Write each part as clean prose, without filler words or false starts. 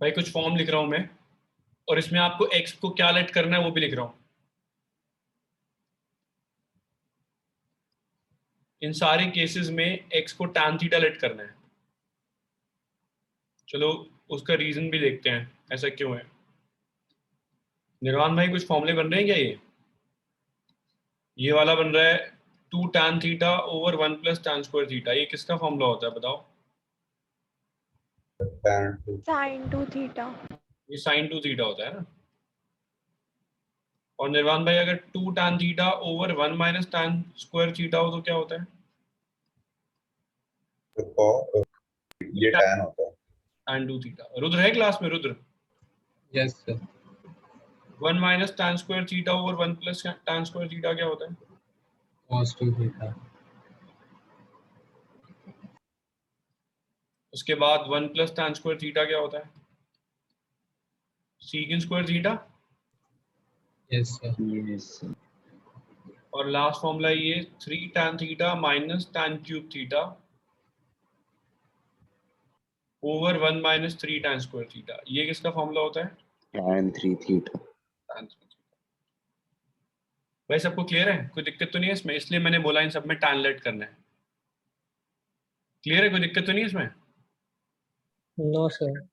भाई कुछ फॉर्म लिख रहा हूं मैं, और इसमें आपको x को क्या लेट करना है वो भी लिख रहा हूं। इन सारे केसेस में x को tan थीटा लेट करना है। चलो उसका रीजन भी देखते हैं ऐसा क्यों है। निर्वाण भाई कुछ फॉर्मूले बन रहे हैं क्या? ये वाला बन रहा है 2 tan theta over 1 plus tan square theta. ये किसका फॉर्मूला होता है बताओ? Sine 2 theta. ये sin 2 थीटा होता है ना। और निर्वाण भाई अगर 2 tan theta over 1 minus tan square theta हो तो क्या होता है? ये tan होता है। tan 2 theta. रुद्र है क्लास में? Rudra, yes sir. 1 minus tan square theta over 1 plus tan square theta क्या होता है? cos 2 theta. उसके बाद 1 प्लस tan स्क्वायर थीटा क्या होता है? Secant square theta. Yes sir. और लास्ट फॉर्मूला ये 3 tan theta minus tan cube theta over 1 minus 3 tan square theta. ये किसका फॉर्मूला होता है? tan 3 theta. भाई सबको क्लियर है? कोई दिक्कत तो नहीं है इसमें? इसलिए मैंने बोला इन सब में tan लेट करना है। क्लियर है? कोई दिक्कत तो नहीं है इसमें? No sir.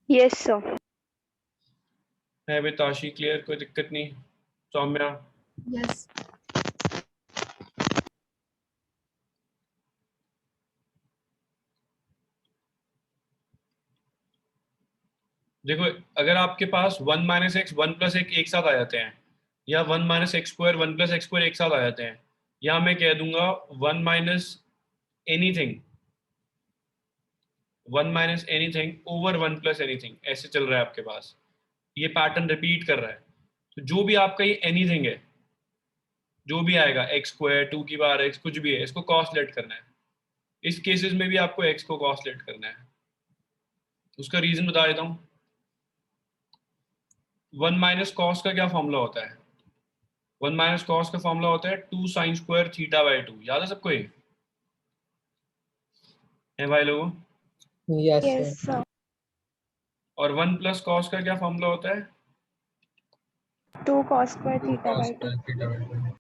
Yes sir. है बेताशी क्लियर? कोई दिक्कत नहीं? सौम्या? यस। देखो अगर आपके पास 1 माइनस एक्स 1 प्लस एक साथ आ जाते हैं, या 1 minus x square 1 plus x square एक साथ आ जाते हैं, या मैं कह दूंगा 1 minus anything 1 minus anything over 1 plus anything, ऐसे चल रहा है आपके पास, ये पैटर्न रिपीट कर रहा है, तो जो भी आपका ये एनीथिंग है, जो भी आएगा एक्स स्क्वायर 2 की पावर एक्स कुछ भी है, इसको कॉस लेट करना है। इस केसेस में भी आपको एक्स को कॉस लेट करना है। उसका रीजन बता देता हूँ। 1 माइनस कॉस का क्या फॉर्मूला होता है? 1 माइनस कॉस का फॉर्मूला होता है 2 साइन स्क्वायर थीटा बाई 2। याद है सबको ये? है भाई लोगों? Yes yes sir. सर। और 1 प्लस कॉस का क्या फॉर्मूला होता है? 2 cos square 2 theta cos by 2। Square theta by 2।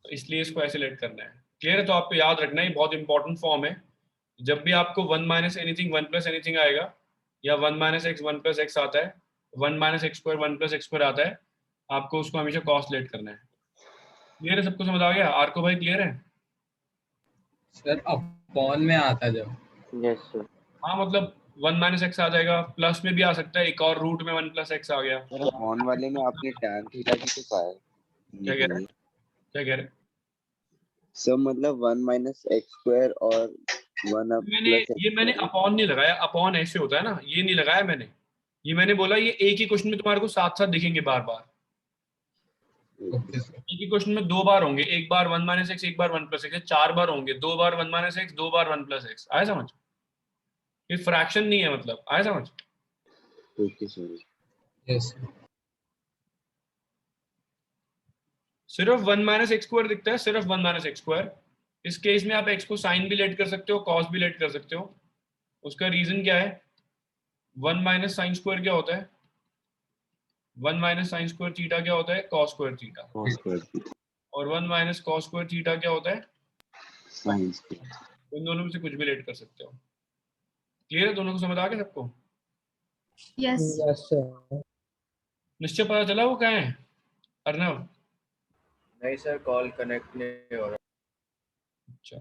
तो इसलिए इसको ऐसे लेट करना है। क्लियर है? तो आपको याद रखना है, बहुत इंपॉर्टेंट फॉर्म है। जब भी आपको 1 माइनस एनीथिंग 1 प्लस एनीथिंग आएगा, या 1 माइनस एक्स 1 प्लस एक्स आता है, 1 minus x square 1 plus x square आता है, आपको उसको हमेशा कॉस लेट करना है। क्लियर है? सबको समझ आ गया? आर को भाई क्लियर है? सर अपॉन में आता जब। Yes sir. हाँ मतलब 1 माइनस एक्स आ जाएगा, प्लस में भी आ सकता है, एक और रूट में 1 प्लस एक्स आ गया। सर ऑन वाले में आपने tan थीटा की तो पाया क्या कह रहे हैं? क्या कह रहे हैं? सर मतलब 1 माइनस एक्स स्क्वायर और 1 अप प्लस ये मैंने एक्स। अपॉन नहीं लगाया। अपॉन ऐसे होता है ना, ये नहीं लगाया मैंने। ये मैंने बोला ये एक ही क्वेश्चन में तुम्हारे को साथ साथ दिखेंगे बार बार। Okay sir. एक ही क्वेश्चन में दो बार होंगे, एक बार 1 माइनस एक्स एक बार 1 प्लस एक्स, 4 बार होंगे, 2 बार 1 माइनस एक्स 2 बार 1 प्लस एक्स। आया समझ? ये फ्रैक्शन नहीं है, मतलब आया समझ? Okay sir. Yes sir. सिर्फ 1 माइनस एक्स स्क्वायर दिखता है, सिर्फ 1 माइनस एक्स स्क्वायर। इस केस में आप एक्स को साइन भी लेट कर सकते हो, कॉस भी लेट कर सकते हो। उसका रीजन क्या है? 1 माइनस साइन स्क्वायर क्या होता है? 1 माइनस साइन स्क्वायर थीटा क्या होता है? Cos square theta. cos square theta और 1 माइनस कॉस स्क्वायर थीटा क्या होता है? sin square. इन दोनों में से कुछ भी लेट कर सकते हो। क्लियर है? दोनों को समझ आ गया सबको? यस। Yes sir. निश्चय पता चला वो क्या है? अर्नव? नहीं सर, कॉल कनेक्ट नहीं हो रहा। अच्छा,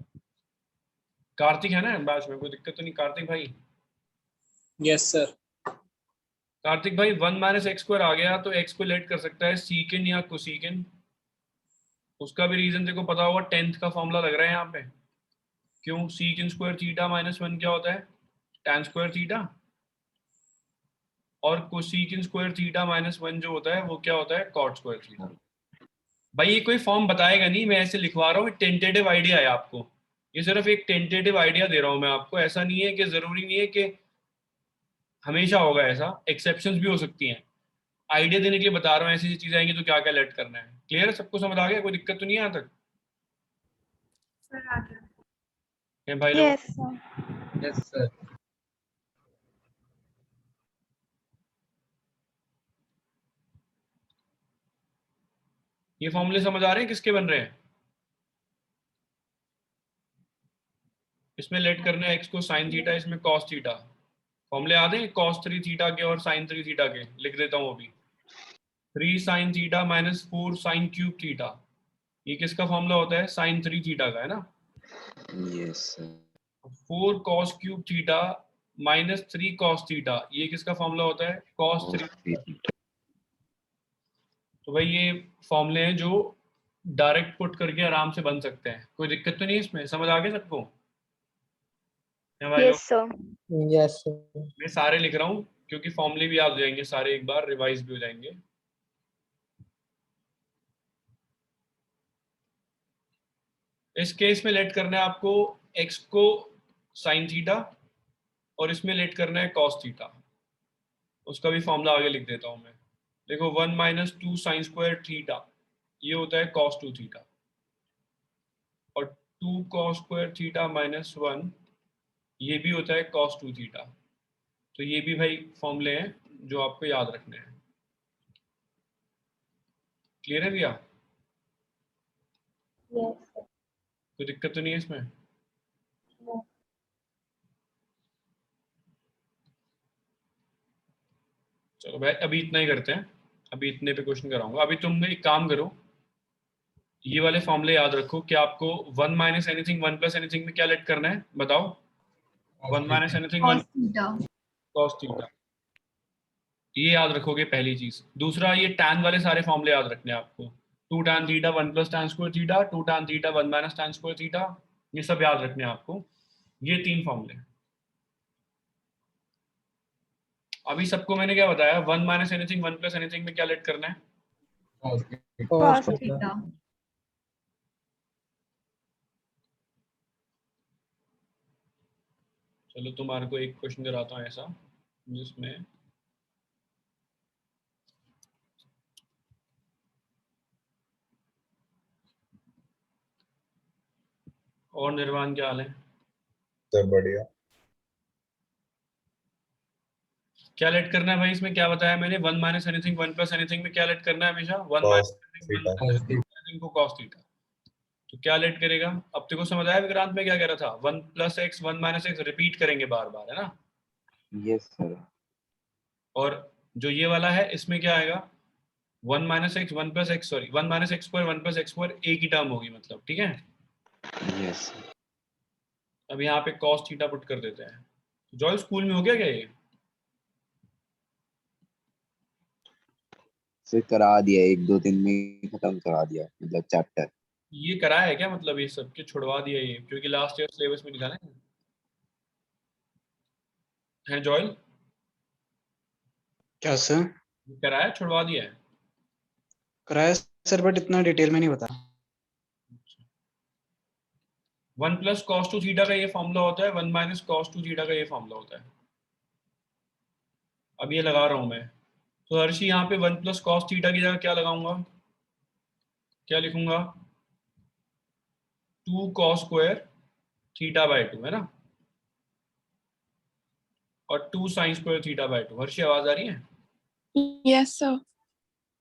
कार्तिक है ना बैच में? कोई दिक्कत तो नहीं? कार्तिक भाई? Yes sir. कार्तिक भाई 1 माइनस एक्स स्क्वायर आ गया तो एक्स को लेट कर सकता है सीकेन या कोसीकेन। उसका भी रीजन देखो पता होगा, 10th का फॉर्मूला लग रहा है यहाँ पे। क्यों? सीकेन स्क्वायर थीटा माइनस 1 क्या होता है? tan square theta. और कोसीकेन स्क्वायर थीटा माइनस 1 जो होता है वो क्या होता है? cot square theta. भाई ये कोई फॉर्म बताएगा नहीं, मैं ऐसे लिखवा रहा हूँ, टेंटेटिव आइडिया है आपको। ये सिर्फ एक टेंटेटिव आइडिया दे रहा हूँ मैं आपको। ऐसा नहीं है कि जरूरी नहीं है कि हमेशा होगा ऐसा, एक्सेप्शंस भी हो सकती हैं। आइडिया देने के लिए बता रहा हूँ, ऐसी चीजें आएंगी तो क्या क्या लेट करना है। क्लियर है? सबको समझ आ गया? कोई दिक्कत तो नहीं है यहाँ तक? सर आ गया। है भाई लोग? Yes sir. Yes sir. ये फॉर्मूले समझ आ रहे हैं किसके बन रहे हैं? इसमें लेट करना है x को sin थीटा, इसमें cos थीटा। फॉर्मूले याद है cos 3 थीटा के और sin 3 थीटा के? लिख देता हूँ अभी। 3 sin theta minus 4 sin cube theta, ये किसका फॉर्मूला होता है? sin 3 थीटा का, है ना? Yes sir. 4 cos cube theta minus 3 cos theta, ये किसका फॉर्मूला होता है? cos 3 theta. तो भाई ये फॉर्मूले हैं जो डायरेक्ट पुट करके आराम से बन सकते हैं, कोई दिक्कत तो नहीं है इसमें? समझ आ गया सबको? क्या भाई लोग? Yes, sir. Yes sir. मैं सारे लिख रहा हूँ क्योंकि फॉर्मूले भी याद हो जाएंगे सारे, एक बार रिवाइज भी हो जाएंगे। इस केस में लेट करना है आपको x को sin थीटा और इसमें लेट करना है cos थीटा। उसका भी फॉर्मूला आगे लिख देता हूँ मैं। देखो 1 माइनस 2 साइन स्क्वायर थीटा, ये होता है cos 2 थीटा, और 2 cos स्क्वायर थीटा माइनस 1, ये भी होता है cos 2 थीटा। तो ये भी भाई फॉर्मूले हैं जो आपको याद रखने हैं। क्लियर है भैया? Yes, sir. कोई दिक्कत तो नहीं है इसमें? No. चलो भाई अभी इतना ही करते हैं, अभी इतने पे क्वेश्चन कराऊंगा। अभी तुम एक काम करो, ये वाले फॉर्मूले याद रखो कि आपको 1 माइनस एनीथिंग 1 प्लस एनीथिंग में क्या लेट करना है, बताओ? 1 minus anything 1 Cos theta. cos theta, ये याद रखोगे पहली चीज। दूसरा, ये tan वाले सारे फॉर्मूले याद रखने हैं आपको। 2 tan theta 1 plus tan square theta, 2 tan theta 1 minus tan square theta, ये सब याद रखने हैं आपको। ये 3 फॉर्मूले। अभी सबको मैंने क्या बताया? 1 माइनस एनीथिंग 1 प्लस एनीथिंग में क्या लेट करना है? Cos theta. चलो तुम्हारे को एक क्वेश्चन कराता हूँ ऐसा जिसमें और निर्वाण क्या हाल है? सब बढ़िया। क्या लेट करना है भाई इसमें? क्या बताया मैंने? 1 माइनस एनीथिंग 1 प्लस एनीथिंग में क्या लेट करना है हमेशा? 1 cos माइनस थीटा। एनीथिंग को cos थीटा। तो क्या लेट करेगा? अब तेको समझ आया विक्रांत में क्या कह रहा था? 1 plus x 1 minus x repeat करेंगे बार बार, है ना? Yes sir. और जो ये वाला है इसमें क्या आएगा? 1 minus x 1 plus x, sorry 1 minus x square 1 plus x square एक ही टर्म होगी मतलब, ठीक है? यस अब यहाँ पे cos थीटा पुट कर देते हैं। जॉय स्कूल में हो गया क्या ये? सर करा दिया, 1-2 दिन में खत्म करा दिया, मतलब चैप्टर। ये कराया है क्या मतलब? ये सब के छुड़वा दिया ये क्योंकि लास्ट ईयर सिलेबस में नहीं था ना? है जॉयल? क्या सर? कराया छुड़वा दिया है? कराया सर, बट इतना डिटेल में नहीं बता। 1 प्लस कॉस 2 थीटा का ये फॉर्मूला होता है, 1 माइनस कॉस 2 थीटा का ये फॉर्मूला होता है। अब ये लगा रहा हूं मैं, तो हर्षी यहाँ पे 1 प्लस कॉस थीटा की जगह क्या लगाऊंगा? क्या लिखूंगा? 2 कॉस स्क्वायर थीटा बाय 2, है ना? और 2 sine square theta by 2। Harshi आवाज आ रही है? Yes, sir.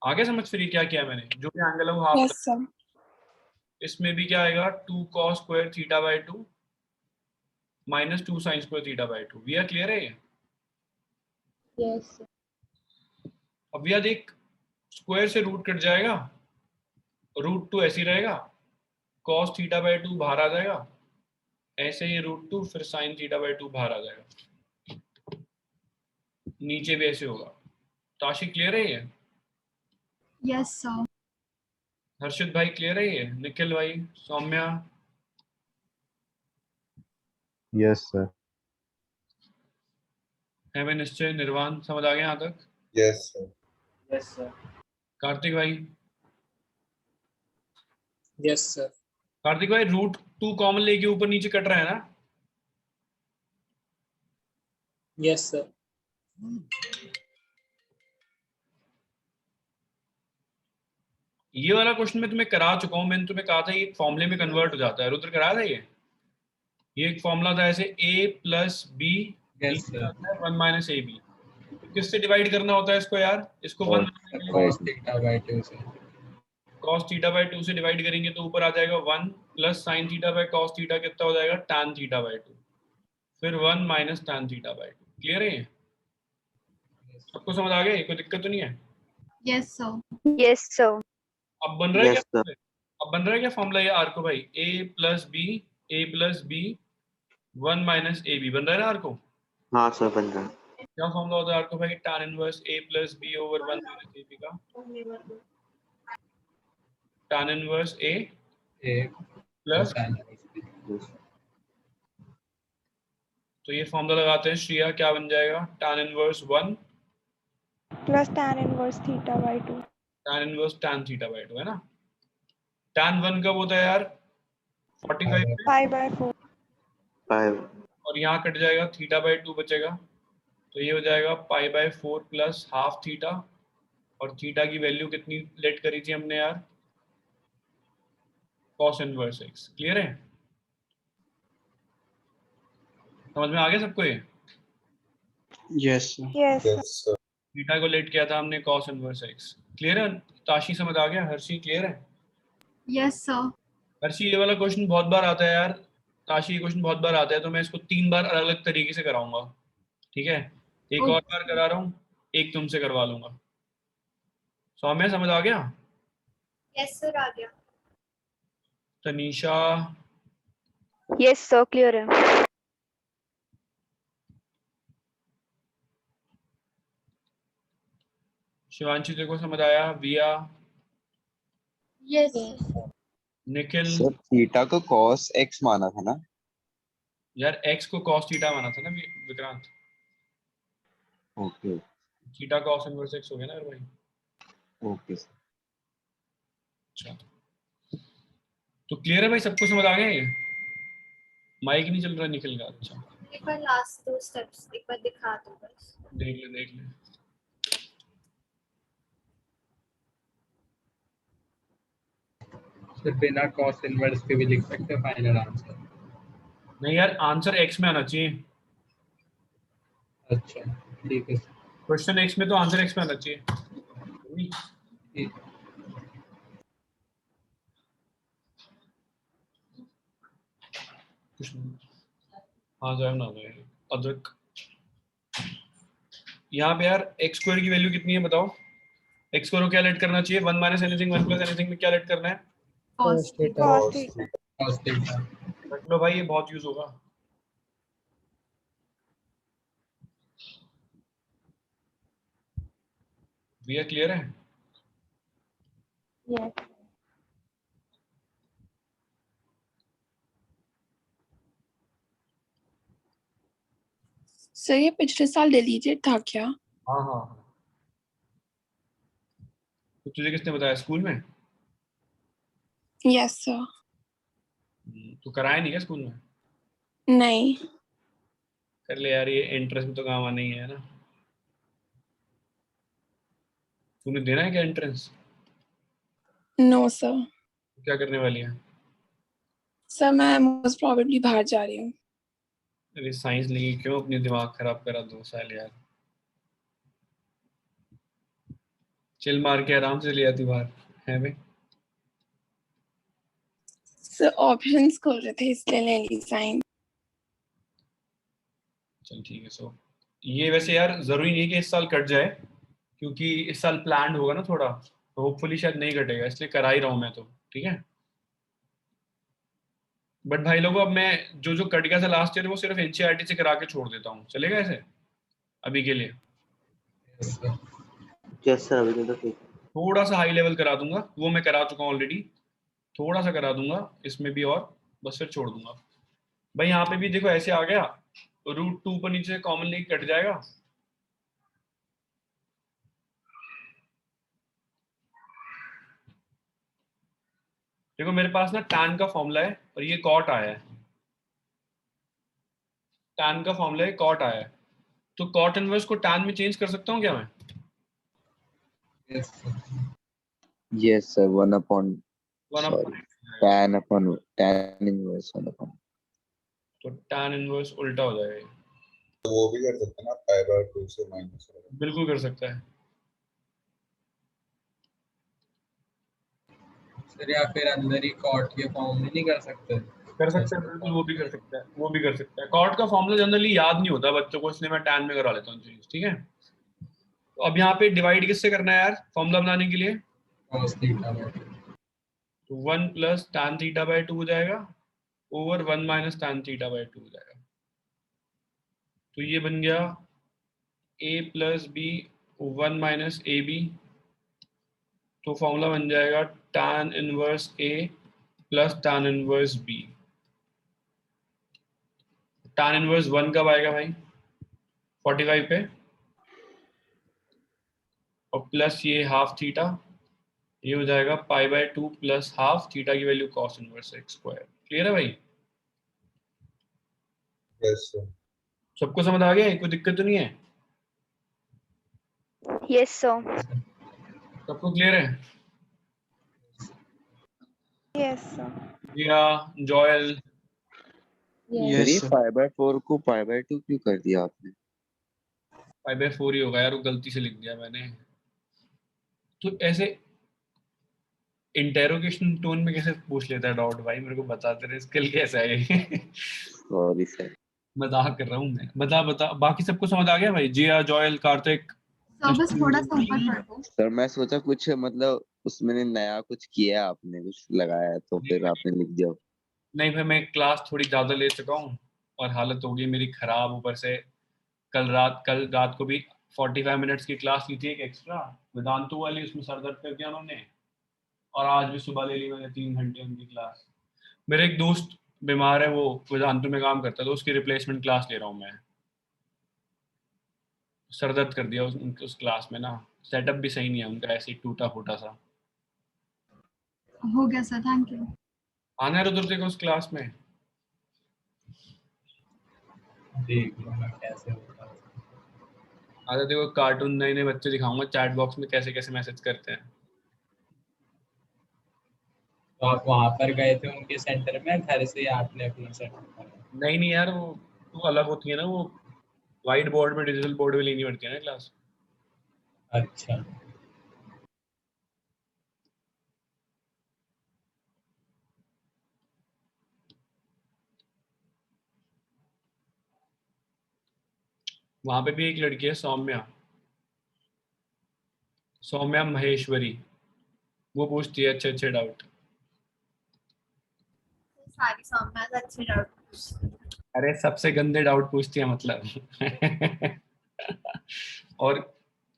आगे समझ फिर ये क्या किया मैंने? जो भी एंगल है वो हाफ। Yes, sir. इसमें भी क्या आएगा? 2 cos square theta by 2 minus 2 sine square theta by 2। भैया क्लियर है ये? Yes, sir. अब भैया देख, स्क्वायर से रूट कट जाएगा, रूट 2 ऐसे ही रहेगा, कॉस थीटा बाय 2 बाहर आ जाएगा, ऐसे ही रूट 2 फिर साइन थीटा बाय 2 बाहर आ जाएगा, नीचे भी ऐसे होगा। ताशी क्लियर है ये? Yes, sir. हर्षित भाई क्लियर है ये? निखिल भाई, सौम्या? Yes sir. है मैं निश्चय, निर्वाण समझ आ गया यहाँ तक? Yes sir. Yes sir. Kartik भाई? Yes sir. कार्तिक भाई रूट 2 कॉमन लेके ऊपर नीचे कट रहा है ना? Yes sir. ये वाला क्वेश्चन मैं तुम्हें करा चुका हूँ, मैंने तुम्हें कहा था ये फॉर्मूले में कन्वर्ट हो जाता है। रुद्र कराया था ये एक फॉर्मूला था ऐसे a plus B Yes, sir. 1 minus A B. किससे डिवाइड करना होता है इसको यार? इसको 1 cos Cos theta by 2 sir. cos theta by 2 से डिवाइड करेंगे तो ऊपर आ जाएगा 1 plus sine theta by cos theta कितना हो जाएगा tan थीटा बाय 2, फिर 1 minus tan theta by 2। Clear है ये? सबको समझ आ गया? कोई दिक्कत तो नहीं है? Yes, sir. Yes, sir. अब बन रहा है Yes, क्या? sir. अब बन रहा है क्या फॉर्मूला ये आर को भाई? a plus b 1 minus A B बन रहा है ना आर को? हाँ सर बन रहा है। क्या फॉर्मूला होता है आर को भाई? tan inverse a plus b over 1 minus A B का tan इनवर्स a एक प्लस, Yes. तो ये फॉर्मूला लगाते हैं श्रिया, क्या बन जाएगा? tan inverse 1 Plus tan inverse theta by 2. tan inverse tan theta by 2 है ना? tan 1 कब होता है यार? 45 में, Pi by 4. 5. और यहाँ कट जाएगा थीटा बाय 2 बचेगा, तो ये हो जाएगा pi by 4 plus half theta, और थीटा की वैल्यू कितनी लेट करी थी हमने यार? cos inverse x। क्लियर है? समझ में आ गया सबको ये? Yes sir. Yes. Yes, sir. Theta को लेट किया था हमने cos इनवर्स x। क्लियर है? ताशी समझ आ गया? हर्षी क्लियर है? Yes, sir. हर्षी ये वाला क्वेश्चन बहुत बार आता है यार। ताशी ये क्वेश्चन बहुत बार आता है, तो मैं इसको 3 बार अलग अलग तरीके से कराऊंगा, ठीक है? एक और बार करा रहा हूँ, एक तुमसे करवा लूंगा। सौम्य समझ आ गया? Yes, sir. आ गया. Tanisha, Yes, sir. Clear है. शिवांशी देखो समझ आया? विया, Yes. निखिल, सर थीटा को cos x माना था ना? यार x को cos थीटा माना था ना Vikrant? Okay theta cos inverse x हो गया ना यार भाई? Okay sir. अच्छा, तो क्लियर है भाई? सबको समझ आ गया ये? माइक नहीं चल रहा निखिल का? अच्छा, एक बार लास्ट 2 स्टेप्स एक बार दिखा दो बस. देख ले। फिर बिना cos इनवर्स के भी लिख सकते हैं फाइनल आंसर। नहीं यार, आंसर x में आना चाहिए। अच्छा ठीक है सर। क्वेश्चन x में तो आंसर x में आना चाहिए। ठीक। कुछ नहीं। हाँ जाए ना जाए अदरक। यहाँ पे यार x स्क्वायर की वैल्यू कितनी है बताओ? x स्क्वायर को क्या लेट करना चाहिए? 1 माइनस एनीथिंग 1 प्लस एनीथिंग में क्या लेट करना है? Cos theta. Cos theta. cos theta। रख लो भाई, ये बहुत यूज होगा। भैया क्लियर है? Yes. सर ये पिछले साल डिलीटेड था क्या? हाँ हाँ हाँ। तो तुझे किसने बताया स्कूल में? Yes sir. तू कराया नहीं क्या स्कूल में? नहीं. कर ले यार, ये एंट्रेंस में तो काम आना ही है ना। तूने देना है क्या एंट्रेंस? No sir. क्या करने वाली है? सर मैं मोस्ट प्रोबेबली बाहर जा रही हूँ. अरे साइंस लेके क्यों अपनी दिमाग खराब करा 2 साल यार? चिल मार के आराम से ले आती बाहर है भाई। सर ऑप्शंस खोल रहे थे इसलिए ले ली साइंस. चल ठीक है। सो ये वैसे यार जरूरी नहीं है कि इस साल कट जाए, क्योंकि इस साल प्लान होगा ना थोड़ा, तो होपफुली शायद नहीं कटेगा, इसलिए करा ही रहा हूँ मैं तो, ठीक है? बट भाई लोगों, अब मैं जो जो कट गया था लास्ट ईयर वो सिर्फ एनसीईआरटी से करा के छोड़ देता हूँ, चलेगा ऐसे अभी के लिए? यस सर अभी तो ठीक है। थोड़ा सा हाई लेवल करा दूंगा, वो मैं करा चुका हूँ ऑलरेडी, थोड़ा सा करा दूंगा इसमें भी, और बस फिर छोड़ दूंगा। भाई यहाँ पे भी देखो ऐसे आ गया, √2 पर नीचे कॉमन लेके कट जाएगा। देखो मेरे पास ना tan का फॉर्मूला है और ये cot आया है, tan का फॉर्मूला है, cot आया है, तो cot इनवर्स को tan में चेंज कर सकता हूँ क्या मैं? Yes sir 1 upon 1 sorry tan inverse 1 upon, तो tan इनवर्स उल्टा हो जाएगा ये। तो वो भी कर सकते हैं ना, पाई बाय 2 से माइनस बिल्कुल कर सकता है। सर या फिर अंदर ही कॉट के फॉर्म में नहीं कर सकते? कर सकते हैं बिल्कुल, वो भी कर सकता है, वो भी कर सकता है। कॉट का फॉर्मूला जनरली याद नहीं होता बच्चों को, इसलिए मैं टैन में करा लेता हूँ चीज, ठीक है। तो अब यहाँ पे डिवाइड किससे करना है यार फॉर्मूला बनाने के लिए? cos theta by 2। तो 1 प्लस टैन थीटा बाई 2 हो जाएगा over 1 minus tan theta by 2 हो जाएगा। तो ये बन गया a plus B 1 minus A B. तो फॉर्मूला बन जाएगा tan inverse a plus tan inverse b। Tan inverse 1 कब आएगा भाई? 45 पे, और प्लस ये हाफ थीटा, ये हो जाएगा pi by 2 plus half theta की value cos inverse X square. Clear है भाई? Yes, sir. सबको समझ आ गया? कोई दिक्कत तो नहीं है? Yes, sir. सबको क्लियर है? Yes, sir. जिया, जॉयल, सर यस ये सर। 5/4 को π/2 क्यों कर दिया आपने? पाई बाय 4 ही होगा यार, वो गलती से लिख दिया मैंने। तो ऐसे इंटेरोगेशन टोन में कैसे पूछ लेता है डाउट भाई, मेरे को बता तेरे स्किल कैसा है ये? Sorry sir. मजाक कर रहा हूँ मैं। बता बता, बाकी सबको समझ आ गया भाई? जिया, जॉयल, कार्तिक? सर बस थोड़ा सा ऊपर कर दो। सर मैं सोचा कुछ मतलब उसमें नया कुछ किया है आपने, कुछ लगाया है तो फिर आपने लिख दिया। नहीं भाई, मैं क्लास थोड़ी ज़्यादा ले चुका हूँ और हालत हो गई मेरी ख़राब। ऊपर से कल रात को भी 45 मिनट्स की क्लास ली थी एक एक्स्ट्रा वेदांतु वाली, उसमें सर दर्द कर दिया उन्होंने। और आज भी सुबह ले ली मैंने 3 घंटे उनकी क्लास। मेरे एक दोस्त बीमार है, वो वेदांतु में काम करता है, तो उसकी रिप्लेसमेंट क्लास ले रहा हूँ मैं। सर दर्द कर दिया उस क्लास में ना, सेटअप भी सही नहीं है उनका, ऐसे ही टूटा फूटा सा। हो गया सर, थैंक यू। आना है रुद्र देखो उस क्लास में। देख लो मैं कैसे होता है। आजा देखो, कार्टून नए नए बच्चे दिखाऊंगा चैट बॉक्स में कैसे कैसे मैसेज करते हैं। तो आप वहां पर गए थे उनके सेंटर में, घर से ही आपने अपना सेटअप करा? नहीं नहीं यार, वो अलग होती है ना, वो व्हाइट बोर्ड में डिजिटल बोर्ड में लेनी पड़ती है ना क्लास। अच्छा। वहां पे भी एक लड़की है सौम्या, सौम्या महेश्वरी, वो पूछती है अच्छे अच्छे डाउट। सारी सामने अच्छे डाउट। अरे सबसे गंदे डाउट पूछती है मतलब। और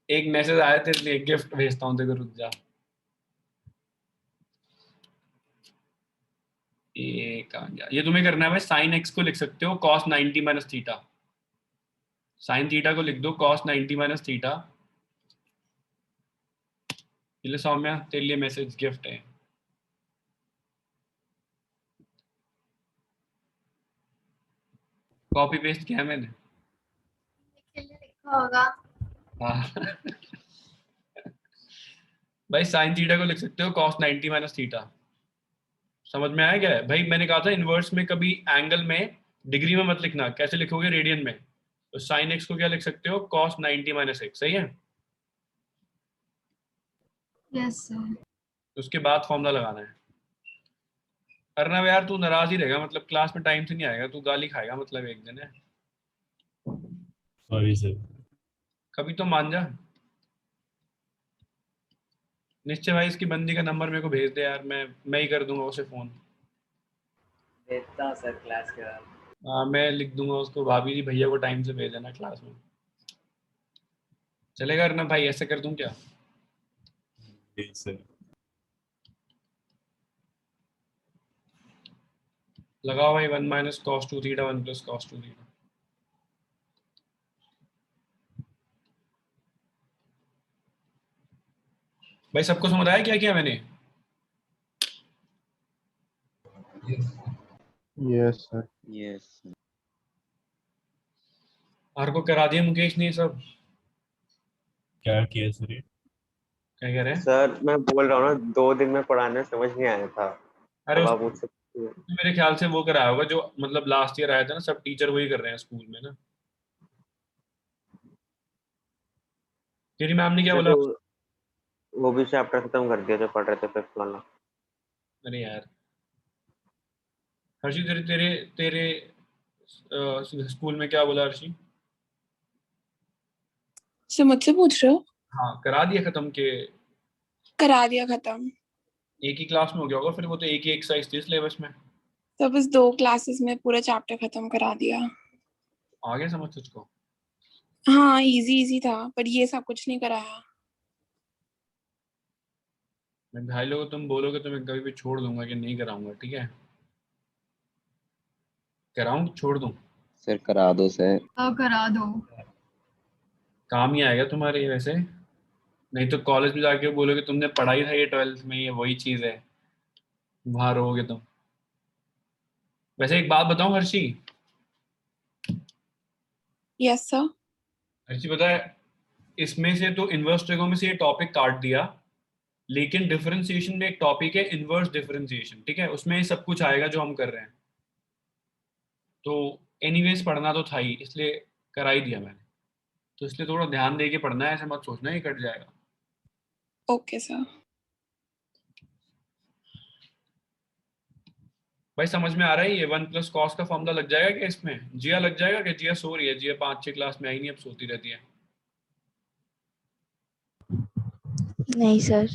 एक मैसेज आया तेरे लिए, गिफ्ट भेजता हूँ देखो, रुक जा। ये कहाँ गया? ये तुम्हें करना है भाई, साइन एक्स को लिख सकते हो cos 90 minus theta. Sine theta को लिख दो cos 90 माइनस थीटा। ये ले सौम्या, तेरे लिए मैसेज गिफ्ट है। कॉपी पेस्ट किया है मैंने। लिखा होगा। हाँ। भाई साइन थीटा को लिख सकते हो cos 90 माइनस थीटा। समझ में आया क्या है भाई? मैंने कहा था इनवर्स में कभी एंगल में डिग्री में मत लिखना, कैसे लिखोगे? रेडियन में। तो साइन एक्स को क्या लिख सकते हो? cos 90 minus x. सही है? Yes sir. उसके बाद फॉर्मूला लगाना है। अर्नव यार तू नाराज ही रहेगा, मतलब क्लास में टाइम से नहीं आएगा, तू गाली खाएगा मतलब एक दिन है। Sorry sir. कभी तो मान जा। निश्चय भाई, इसकी बंदी का नंबर मेरे को भेज दे यार, मैं ही कर दूंगा उसे फोन। भेजता हूँ सर क्लास के बाद। हाँ मैं लिख दूंगा उसको, भाभी जी भैया को टाइम से भेज देना क्लास में। चलेगा अर्नव भाई? ऐसे कर दूं क्या? जी सर। लगाओ भाई, 1 minus cos 2 theta 1 plus cos 2 theta. भाई सबको समझ आया क्या किया मैंने? Yes sir. यस। हर को करा दिया मुकेश ने ये सब। क्या किया सर ये? क्या कह रहे हैं? सर मैं बोल रहा हूँ ना, 2 दिन में पढ़ाने समझ नहीं आया था। अरे अब उस आप मुझसे पूछिए। मेरे ख्याल से वो कराया होगा जो मतलब लास्ट ईयर आया था ना, सब टीचर वही कर रहे हैं स्कूल में ना। तेरी मैम ने क्या मैं बोला? तो वो भी चैप्टर खत्म कर दिया जो पढ़ रहे थे फिफ्थ वाला। अरे यार हर्षी, तेरे तेरे तेरे स्कूल में क्या बोला हर्षी? सर मुझसे पूछ रहे हो? हाँ, करा दिया खत्म के करा दिया खत्म। एक ही क्लास में हो गया होगा फिर, वो तो एक ही एक्सरसाइज थी सिलेबस में। तो बस 2 क्लासेस में पूरा चैप्टर खत्म करा दिया। आ गया समझ तुझको? हाँ इजी इजी था, पर ये सब कुछ नहीं कराया। मैं भाई लोगों तुम बोलोगे तो मैं कभी भी छोड़ दूंगा कि नहीं कराऊंगा, ठीक है? कराऊं छोड़ दूं? सर करा दो सर। करा दो। काम ही आएगा तुम्हारे ये वैसे, नहीं तो कॉलेज में जाके बोलोगे तुमने पढ़ाई था ये 12th में, ये वही चीज है, वहां रहोगे तुम। वैसे एक बात बताऊं हर्षी? Yes sir. हर्षी पता है, इसमें से तो इनवर्स ट्रिगो में से ये टॉपिक काट दिया, लेकिन डिफरेंशिएशन में एक टॉपिक है इनवर्स डिफरेंशिएशन, ठीक है? उसमें ये सब कुछ आएगा जो हम कर रहे हैं। तो एनीवेज पढ़ना तो था ही, इसलिए करा ही दिया मैंने। तो इसलिए थोड़ा ध्यान दे के पढ़ना है, ऐसे मत सोचना ये कट जाएगा। Okay sir. भाई समझ में आ रहा है ये 1 + cos का फॉर्मूला लग जाएगा क्या इसमें? जिया लग जाएगा क्या? जिया सो रही है, जिया 5-6 क्लास में आई नहीं, अब सोती रहती है। नहीं सर।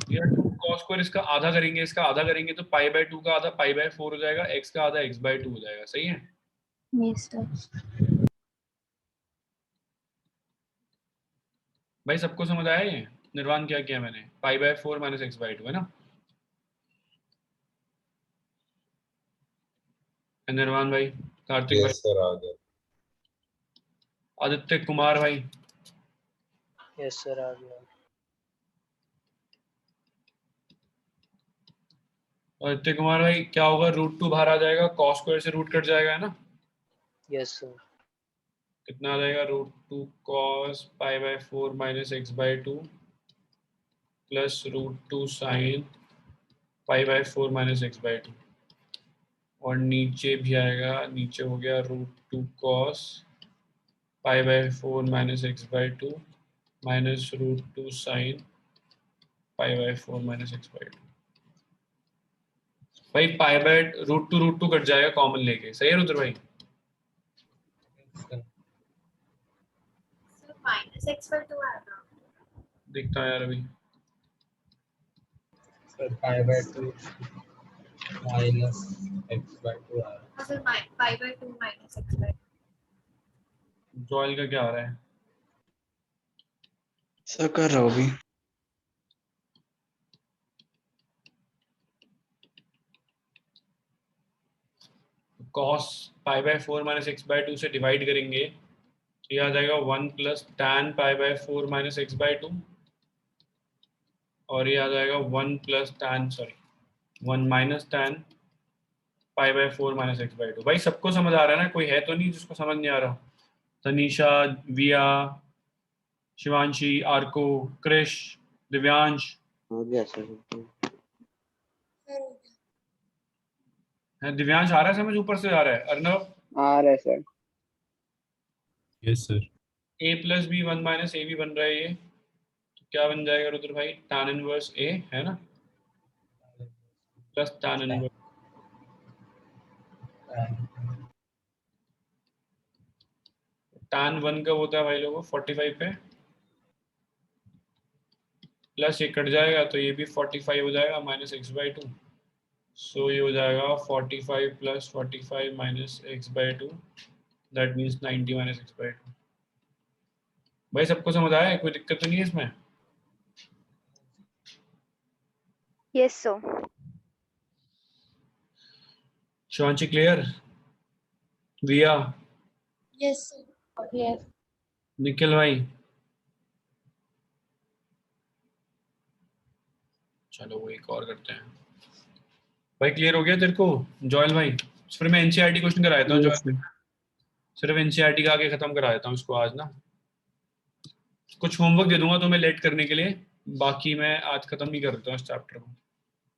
जिया 2 cos² इसका आधा करेंगे, इसका आधा करेंगे तो π/2 का आधा π/4 हो जाएगा, x का आधा x/2 हो जाएगा, सही है? Yes sir. भाई सबको समझ आया ये? निर्वाण क्या किया मैंने? π/4 - x/2 है ना? निर्वाण भाई, कार्तिक भाई, यस सर आ गया। आदित्य कुमार भाई, यस सर आ गया। आदित्य कुमार भाई क्या होगा? √2 बाहर आ जाएगा, cos² से रूट कट जाएगा, है ना? Yes sir. कितना आ जाएगा? √2 cos π/4 - x/2 plus √2 sin π/4 - x/2, और नीचे भी आएगा, नीचे हो गया √2 cos π/4 - x/2 minus √2 sin π/4 - x/2। भाई √2 कट जाएगा कॉमन लेके, सही है रुद्र भाई? -x/2 आएगा। देखता हूँ यार अभी। सर π/2 माइनस x/2 आ रहा है। Sir π/2 - x/2। जॉयल का क्या आ रहा है? सर कर रहा हूँ अभी। cos π/4 - x/2 से डिवाइड करेंगे तो ये आ जाएगा 1 + tan π/4 - x/2, और ये आ जाएगा 1 + tan 1 - tan π/4 - x/2। भाई सबको समझ आ रहा है ना? कोई है तो नहीं जिसको समझ नहीं आ रहा? तनीषा, विया, शिवांशी, आर्को, क्रिश, दिव्यांश, हो गया सर। है दिव्यांश आ रहा है समझ? ऊपर से आ रहा है अर्नव? आ रहा है sir. Yes sir. a + b 1 - a भी बन रहा है ये, तो क्या बन जाएगा रुद्र भाई? tan इनवर्स a, है ना, प्लस tan इनवर्स tan 1 कब होता है भाई लोगों? 45 पे, प्लस ये कट जाएगा तो ये भी 45 हो जाएगा माइनस x/2। सो ये हो जाएगा 45 + 45 - x/2, दैट मीन्स 90 - x/2। भाई सबको समझ आया है? कोई दिक्कत तो नहीं है इसमें? Yes sir. Shivanshi clear? Viya, yes sir. Yes. Nikhil भाई, चलो वो एक और करते हैं। भाई क्लियर हो गया तेरे को जॉयल भाई? फिर मैं एनसीईआरटी क्वेश्चन करा देता हूँ यस जॉयल, सिर्फ एनसीईआरटी का आगे खत्म करा देता हूँ इसको आज ना। कुछ होमवर्क दे दूंगा तुम्हें लेट करने के लिए, बाकी मैं आज खत्म ही कर देता हूँ इस चैप्टर को।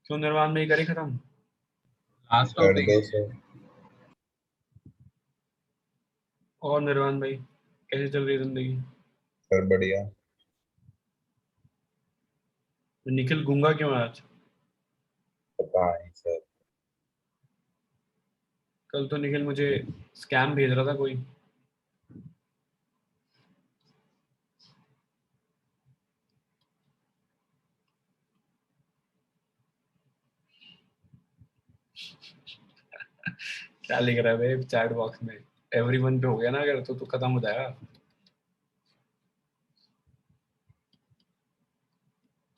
क्यों निर्वाण में ही करें खत्म? लास्ट कर टॉपिक दो है। सर। और निर्वाण भाई कैसे चल रही है जिंदगी? सर बढ़िया। निखिल गूंगा क्यों है आज? कल तो निखिल मुझे स्कैम भेज रहा था कोई। क्या लिख रहा है भाई चैट बॉक्स में? एवरीवन पे हो गया ना अगर तो खत्म हो जाएगा।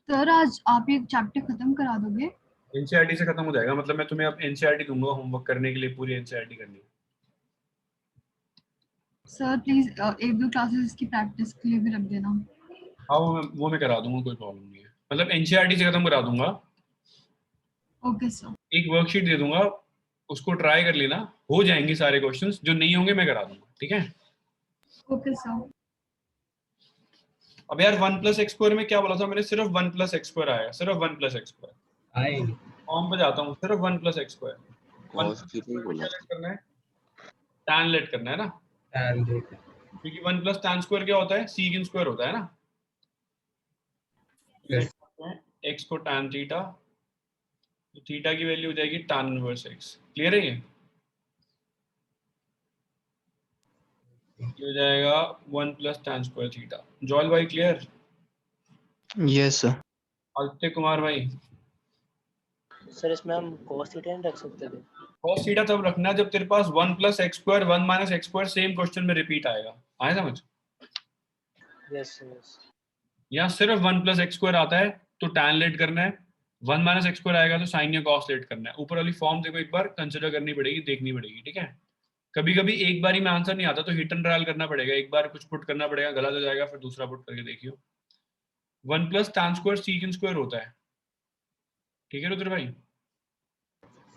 सर आज आप ये चैप्टर खत्म करा दोगे? एनसीईआरटी से खत्म हो जाएगा, मतलब मैं तुम्हें अब एनसीईआरटी दूंगा होमवर्क करने के लिए, पूरी एनसीईआरटी करनी है। सर प्लीज एक दो क्लासेस इसकी प्रैक्टिस के लिए भी रख देना। हाँ वो मैं करा दूंगा, कोई प्रॉब्लम नहीं है, मतलब एनसीईआरटी से खत्म करा दूंगा। Okay sir. एक वर्कशीट दे दूंगा, उसको ट्राई कर लेना, हो जाएंगे सारे क्वेश्चंस, जो नहीं होंगे मैं करा दूंगा, ठीक है? Okay sir. अब यार 1+x² में क्या बोला था मैंने? सिर्फ 1+x² आएगा, सिर्फ 1+x²। आई फॉर्म पे जाता हूँ, सिर्फ 1+x²। cos थीटा ही बोला क्या करना है? tan लेट करना है ना, tan theta क्योंकि 1+tan² क्या होता है? sec² होता है ना। Yes. x को tan थीटा, तो थीटा की वैल्यू हो जाएगी tan इनवर्स x। क्लियर है ये हो जाएगा 1+tan² थीटा। जॉयल भाई clear? Yes sir. Aditya Kumar भाई? सर इसमें हम cos थीटा नहीं रख सकते थे? cos थीटा तब रखना जब तेरे पास 1+x², 1 - x² सेम क्वेश्चन में रिपीट आएगा। आए समझ? Yes yes. यहाँ सिर्फ 1+x² आता है तो tan लेट करना है, 1 - x² आएगा तो साइन या cos लेट करना है। ऊपर वाली फॉर्म देखो, एक बार कंसिडर करनी पड़ेगी, देखनी पड़ेगी, ठीक है? कभी कभी एक बार ही में आंसर नहीं आता तो हिट एंड ट्रायल करना पड़ेगा, एक बार कुछ पुट करना पड़ेगा, गलत हो जाएगा फिर दूसरा पुट करके देखियो। 1+tan² sec² होता है, ठीक है रुद्र भाई?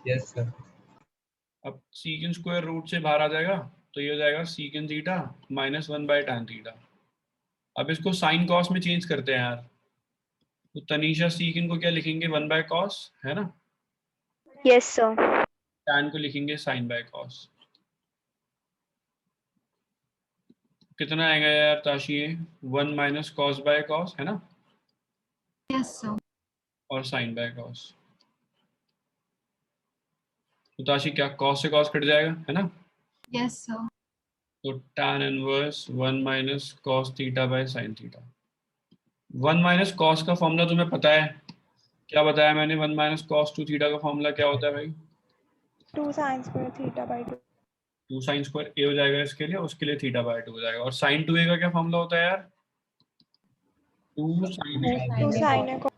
yes sir अब sec² रूट से बाहर आ जाएगा तो ये हो जाएगा sec थीटा -1/tan थीटा। अब इसको साइन कॉस में चेंज करते हैं यार, तो तनीषा sec को क्या लिखेंगे? 1/cos, है ना? Yes sir. tan को लिखेंगे sin/cos। कितना आएगा यार ताशी? 1 - cos/cos, है ना? Yes sir. और sin/cos। तो ताशी क्या cos से cos कट जाएगा, है ना? Yes sir. तो tan inverse 1 - cos θ/sin theta. 1 - cos का फॉर्मूला तुम्हें पता है? क्या बताया मैंने? 1 - cos 2 थीटा का फॉर्मूला क्या होता है भाई? 2 sin square theta by 2। 2 sin² a हो जाएगा इसके लिए, उसके लिए θ/2 हो जाएगा। और sin 2a का क्या फॉर्मूला होता है यार? 2 sin a। 2 sin a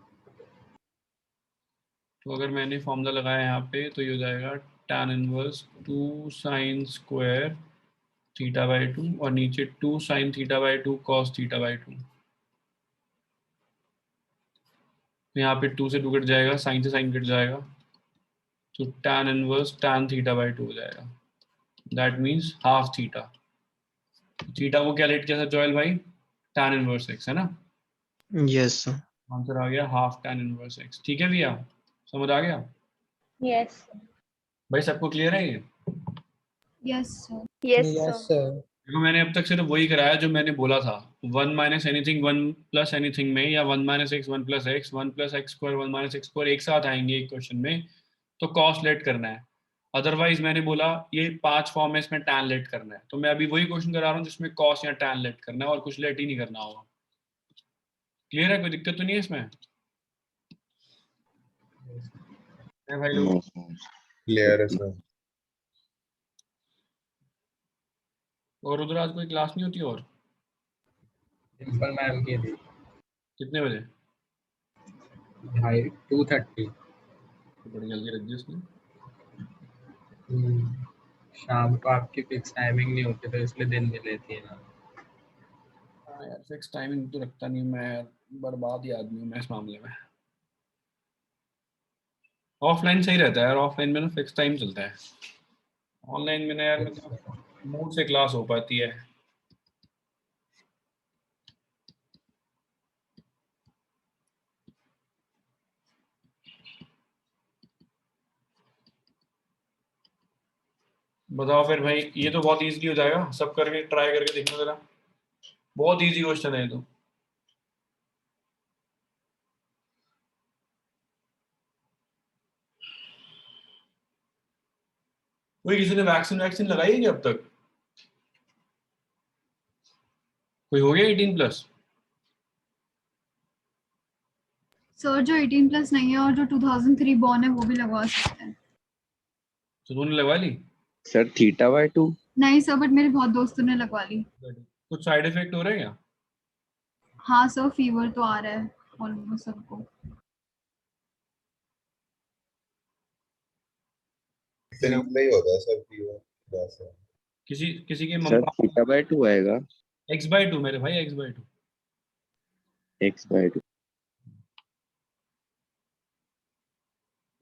तो अगर मैंने फॉर्मूला लगाया यहाँ पे तो ये हो जाएगा tan इनवर्स 2 sin² θ/2 और नीचे 2 sin θ/2 cos θ/2। तो यहाँ पे 2 से 2 कट जाएगा, साइन से साइन कट जाएगा, तो tan इनवर्स tan θ/2 हो जाएगा। That means half theta. Theta को क्या लेट किया था जॉयल भाई? tan इनवर्स x, है ना? Yes sir. आंसर आ गया हाफ tan इनवर्स x। ठीक है भैया, समझ आ गया यस भाई? सबको क्लियर है ये? Yes sir. Yes sir. देखो मैंने अब तक सिर्फ वही कराया जो मैंने बोला था, 1 - एनीथिंग 1+एनीथिंग में, या 1 - x 1+x 1+x², 1 - x² एक साथ आएंगे एक क्वेश्चन में, तो कॉस लेट करना है। अदरवाइज मैंने बोला ये 5 फॉर्म है, इसमें टैन लेट करना है, तो मैं अभी वही क्वेश्चन करा रहा हूँ जिसमें कॉस या टैन लेट करना है, और कुछ लेट ही नहीं करना होगा। क्लियर है? कोई दिक्कत तो नहीं है इसमें? है भाई लोग? क्लियर है सर। और उधर आज कोई क्लास नहीं होती? और डिम्पल मैम की थी कितने बजे? 2:30 बड़ी जल्दी रख दी उसने। शाम को आपकी फिक्स टाइमिंग नहीं होती तो इसलिए दिन में लेती है ना। हाँ यार, फिक्स टाइमिंग तो रखता नहीं मैं यार, बर्बाद ही आदमी हूँ मैं इस मामले में। ऑफलाइन सही रहता है यार, ऑफलाइन में ना फिक्स टाइम चलता है। ऑनलाइन में ना यार मतलब मूड से क्लास हो पाती है। बताओ फिर भाई, ये तो बहुत इजी हो जाएगा, सब करके ट्राई करके देखना जरा, बहुत इजी क्वेश्चन है ये तो। कोई किसी ने वैक्सीन लगाई है क्या अब तक? कोई हो गया 18+? सर जो 18+ नहीं है और जो 2003 बॉर्न है वो भी लगवा सकते हैं। तो तुमने लगवा ली? सर θ/2 नहीं सर, बट मेरे बहुत दोस्तों ने लगवा ली। कुछ साइड इफेक्ट हो रहे हैं क्या? हाँ सर, फीवर तो आ रहा है ऑलमोस्ट सबको। सिंपल ही होता है सर फीवर वैसे। किसी के सर मम्मा θ/2 आएगा x/2 मेरे भाई, x/2। x/2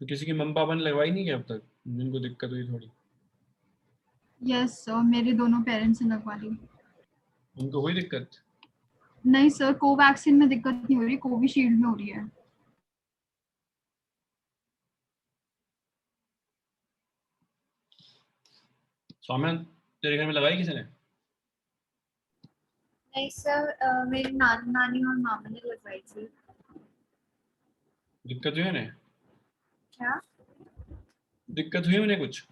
तो किसी की मम्मा पापा ने लगवाई नहीं क्या अब तक, जिनको दिक्कत हुई थोड़ी? यस सर, मेरे दोनों पेरेंट्स ने लगवा ली। उनको हुई दिक्कत? नहीं सर, कोवैक्सीन में दिक्कत नहीं हो रही, कोविशील्ड में हो रही है। सौम्या तेरे घर में लगाई किसी ने? नहीं सर, मेरी नानी और मामा ने लगवाई थी। दिक्कत हुई उन्हें? क्या? दिक्कत हुई उन्हें कुछ?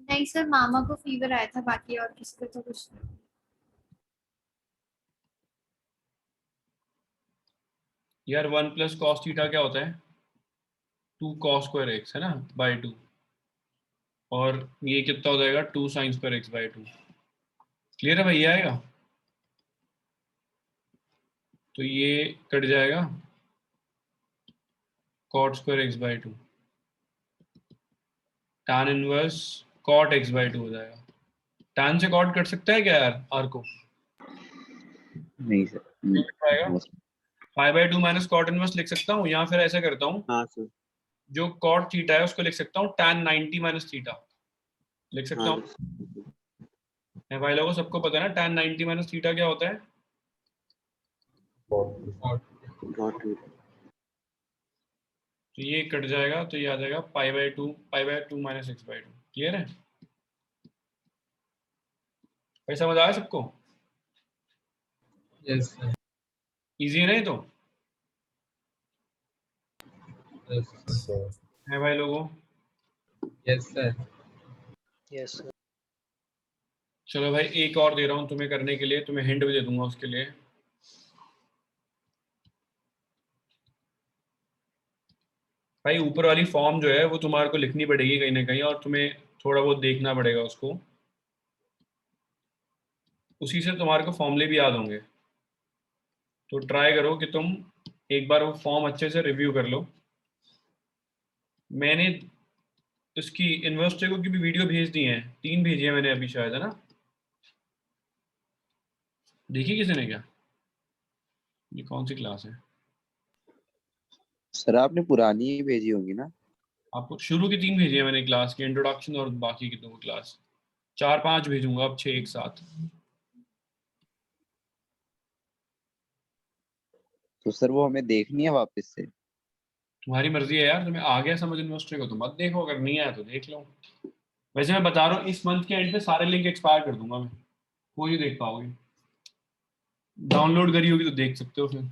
नहीं सर, मामा को फीवर आया था, बाकी और किसी को तो कुछ नहीं। यार 1 + cos थीटा क्या होता है? 2 cos स्क्वायर x है ना, बाय 2। और ये कितना हो जाएगा? 2 sin square x by 2। Clear है भैया? आएगा तो ये कट जाएगा cot square x by 2, tan inverse cot x by 2 हो जाएगा। tan से cot कट सकता है क्या यार आर को? नहीं सर नहीं कट पाएगा। पाई बाय 2 माइनस cot इनवर्स लिख सकता हूँ, या फिर ऐसा करता हूँ, हाँ सर। जो cot थीटा है उसको लिख सकता हूँ tan 90 माइनस थीटा लिख सकता हूँ। भाई लोगों सबको पता है ना tan 90 माइनस थीटा क्या होता है? तो ये कट जाएगा, तो ये आ जाएगा pi by 2 minus x by 2। Clear है भाई? समझ आया सबको? Yes sir. इजी है ना ये तो? यस है भाई लोगों? सर। Yes sir. चलो भाई एक और दे रहा हूँ तुम्हें करने के लिए, तुम्हें हिंट भी दे दूंगा उसके लिए। भाई ऊपर वाली फॉर्म जो है वो तुम्हारे को लिखनी पड़ेगी कहीं ना कहीं, और तुम्हें थोड़ा बहुत देखना पड़ेगा उसको, उसी से तुम्हारे को फॉर्मूले भी याद होंगे। तो ट्राई करो कि तुम एक बार वो फॉर्म अच्छे से रिव्यू कर लो। मैंने इसकी इनवर्स टेबल की भी वीडियो भेज दी है, 3 भेजी है मैंने अभी शायद, है ना? देखी किसी ने क्या? ये कौन सी क्लास है? सर आपने पुरानी ही भेजी होंगी ना? आपको शुरू की 3 भेजी है मैंने क्लास की, इंट्रोडक्शन और बाकी की 2 क्लास। 4-5 भेजूंगा अब, 6 एक साथ। तो सर वो हमें देखनी है वापस से? तुम्हारी मर्जी है यार, तुम्हें आ गया समझ इन्वेस्टर को तो मत देखो, अगर नहीं आया तो देख लो। वैसे मैं बता रहा हूँ इस मंथ के एंड पे सारे लिंक एक्सपायर कर दूंगा मैं, कोई नहीं देख पाओगे। डाउनलोड करी होगी तो देख सकते हो फिर।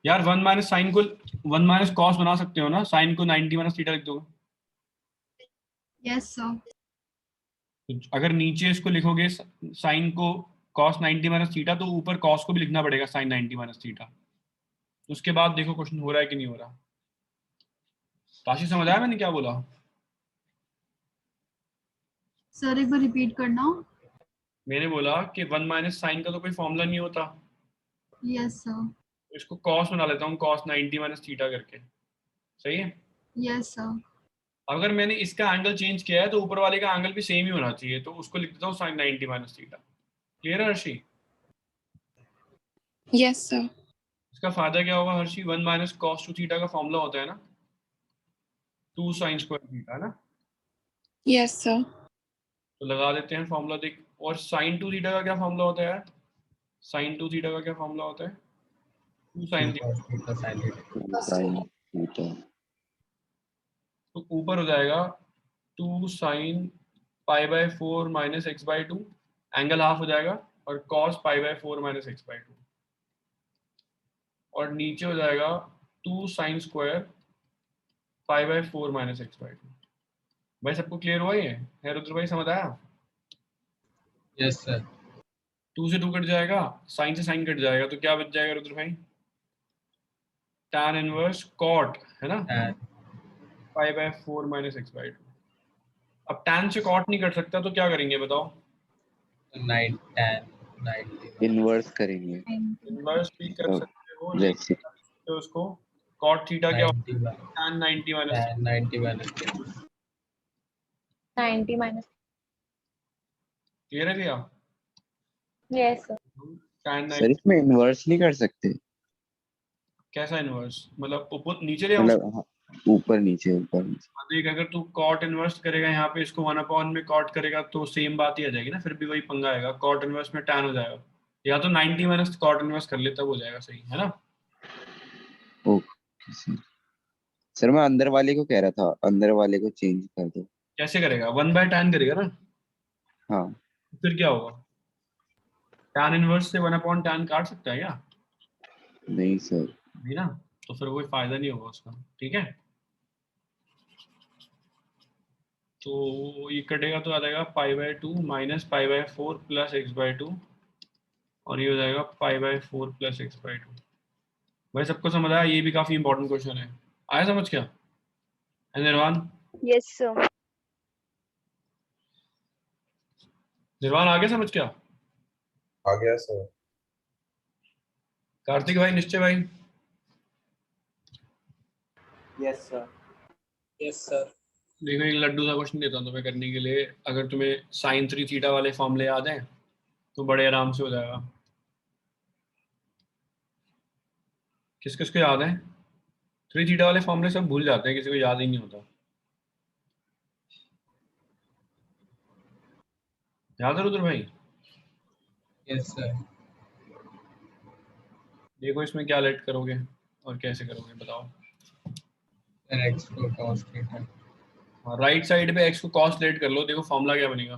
यार 1 माइनस साइन को 1 माइनस कॉस बना सकते हो ना, साइन को 90 माइनस थीटा लिख दोगे। Yes sir. तो अगर नीचे इसको लिखोगे साइन को कॉस 90 माइनस थीटा, तो ऊपर कॉस को भी लिखना पड़ेगा साइन 90 माइनस थीटा। उसके बाद देखो क्वेश्चन हो रहा है कि नहीं हो रहा। राशि समझ आया मैंने क्या बोला? सर एक बार रिपीट करना। मैंने बोला कि 1 माइनस साइन का तो कोई फॉर्मूला नहीं होता, यस सर। तो इसको कॉस बना लेता हूँ, कॉस 90 माइनस थीटा करके। सही है? Yes sir. अगर मैंने इसका एंगल चेंज किया है तो ऊपर वाले का एंगल भी सेम ही होना चाहिए, तो उसको लिख देता हूँ साइन 90 माइनस थीटा। क्लियर है हर्षी? Yes sir. इसका फायदा क्या होगा हर्षी? 1 माइनस कॉस 2 थीटा का फॉर्मूला होता है ना 2 साइन स्क्वायर थीटा, है ना? Yes sir. तो लगा देते हैं फॉर्मूला देख। और साइन 2 थीटा का क्या फॉर्मूला होता है यार? साइन 2 थीटा का क्या फॉर्मूला होता है? 2 साइन थीटा। साइन थीटा तो ऊपर हो जाएगा 2 sine pi by 4 minus x by 2, angle half हो जाएगा, और cos π/4 - x/2 और नीचे हो जाएगा 2 sin स्क्वायर π/4 - x/2। भाई सबको क्लियर हुआ ये? है रुद्र भाई, समझ आया? Yes sir. 2 से 2 कट जाएगा, साइन से साइन कट जाएगा, तो क्या बच जाएगा रुद्र भाई? tan इनवर्स cot, है ना, π/4 - x/2। अब tan से cot नहीं कट सकता तो क्या करेंगे बताओ? 90 इनवर्स करेंगे। इनवर्स भी कर तो सकते हो, जैसे तो उसको cot थीटा क्या होता 90 है? tan 90 - tan 90 minus 90 minus. Clear है भैया? Yes sir. tan सर 90 इसमें इनवर्स नहीं कर सकते? कैसा इनवर्स? मतलब ऊपर नीचे ले आओ? मतलब हाँ, ऊपर नीचे ऊपर नीचे। हाँ, देख अगर तू cot इनवर्स करेगा यहाँ पे, इसको 1/, में cot करेगा तो सेम बात ही आ जाएगी ना, फिर भी वही पंगा आएगा, cot इनवर्स में tan हो जाएगा। या तो 90 माइनस cot इनवर्स कर ले तब हो जाएगा सही, है ना? Okay sir. सर मैं अंदर वाले को कह रहा था, अंदर वाले को चेंज कर दो। कैसे करेगा? 1/tan करेगा ना, हाँ फिर क्या होगा? tan इनवर्स से 1/tan काट सकता है क्या? नहीं सर। नहीं ना, तो फिर कोई फायदा नहीं होगा उसका, ठीक है? तो ये कटेगा तो आ जाएगा π/2 - π/4 + x/2 और ये हो जाएगा π/4 + x/2। भाई सबको समझ आया? ये भी काफी इंपॉर्टेंट क्वेश्चन है, आया समझ क्या? है निर्वाण? Yes sir. निर्वाण आ गया समझ क्या? आ गया सर। कार्तिक भाई, निश्चय भाई? Yes sir. Yes sir. देखो एक लड्डू सा क्वेश्चन देता हूँ तुम्हें करने के लिए। अगर तुम्हें sin 3 थीटा वाले फॉर्मूले याद हैं तो बड़े आराम से हो जाएगा। किस किस को याद है? 3 थीटा वाले फॉर्मूले सब भूल जाते हैं, किसी को याद ही नहीं होता। याद है रुद्र भाई? Yes sir. देखो इसमें क्या लेट करोगे और कैसे करोगे बताओ। सर x को cos थीटा। राइट साइड पे x को cos लेट कर लो, देखो फॉर्मूला क्या बनेगा।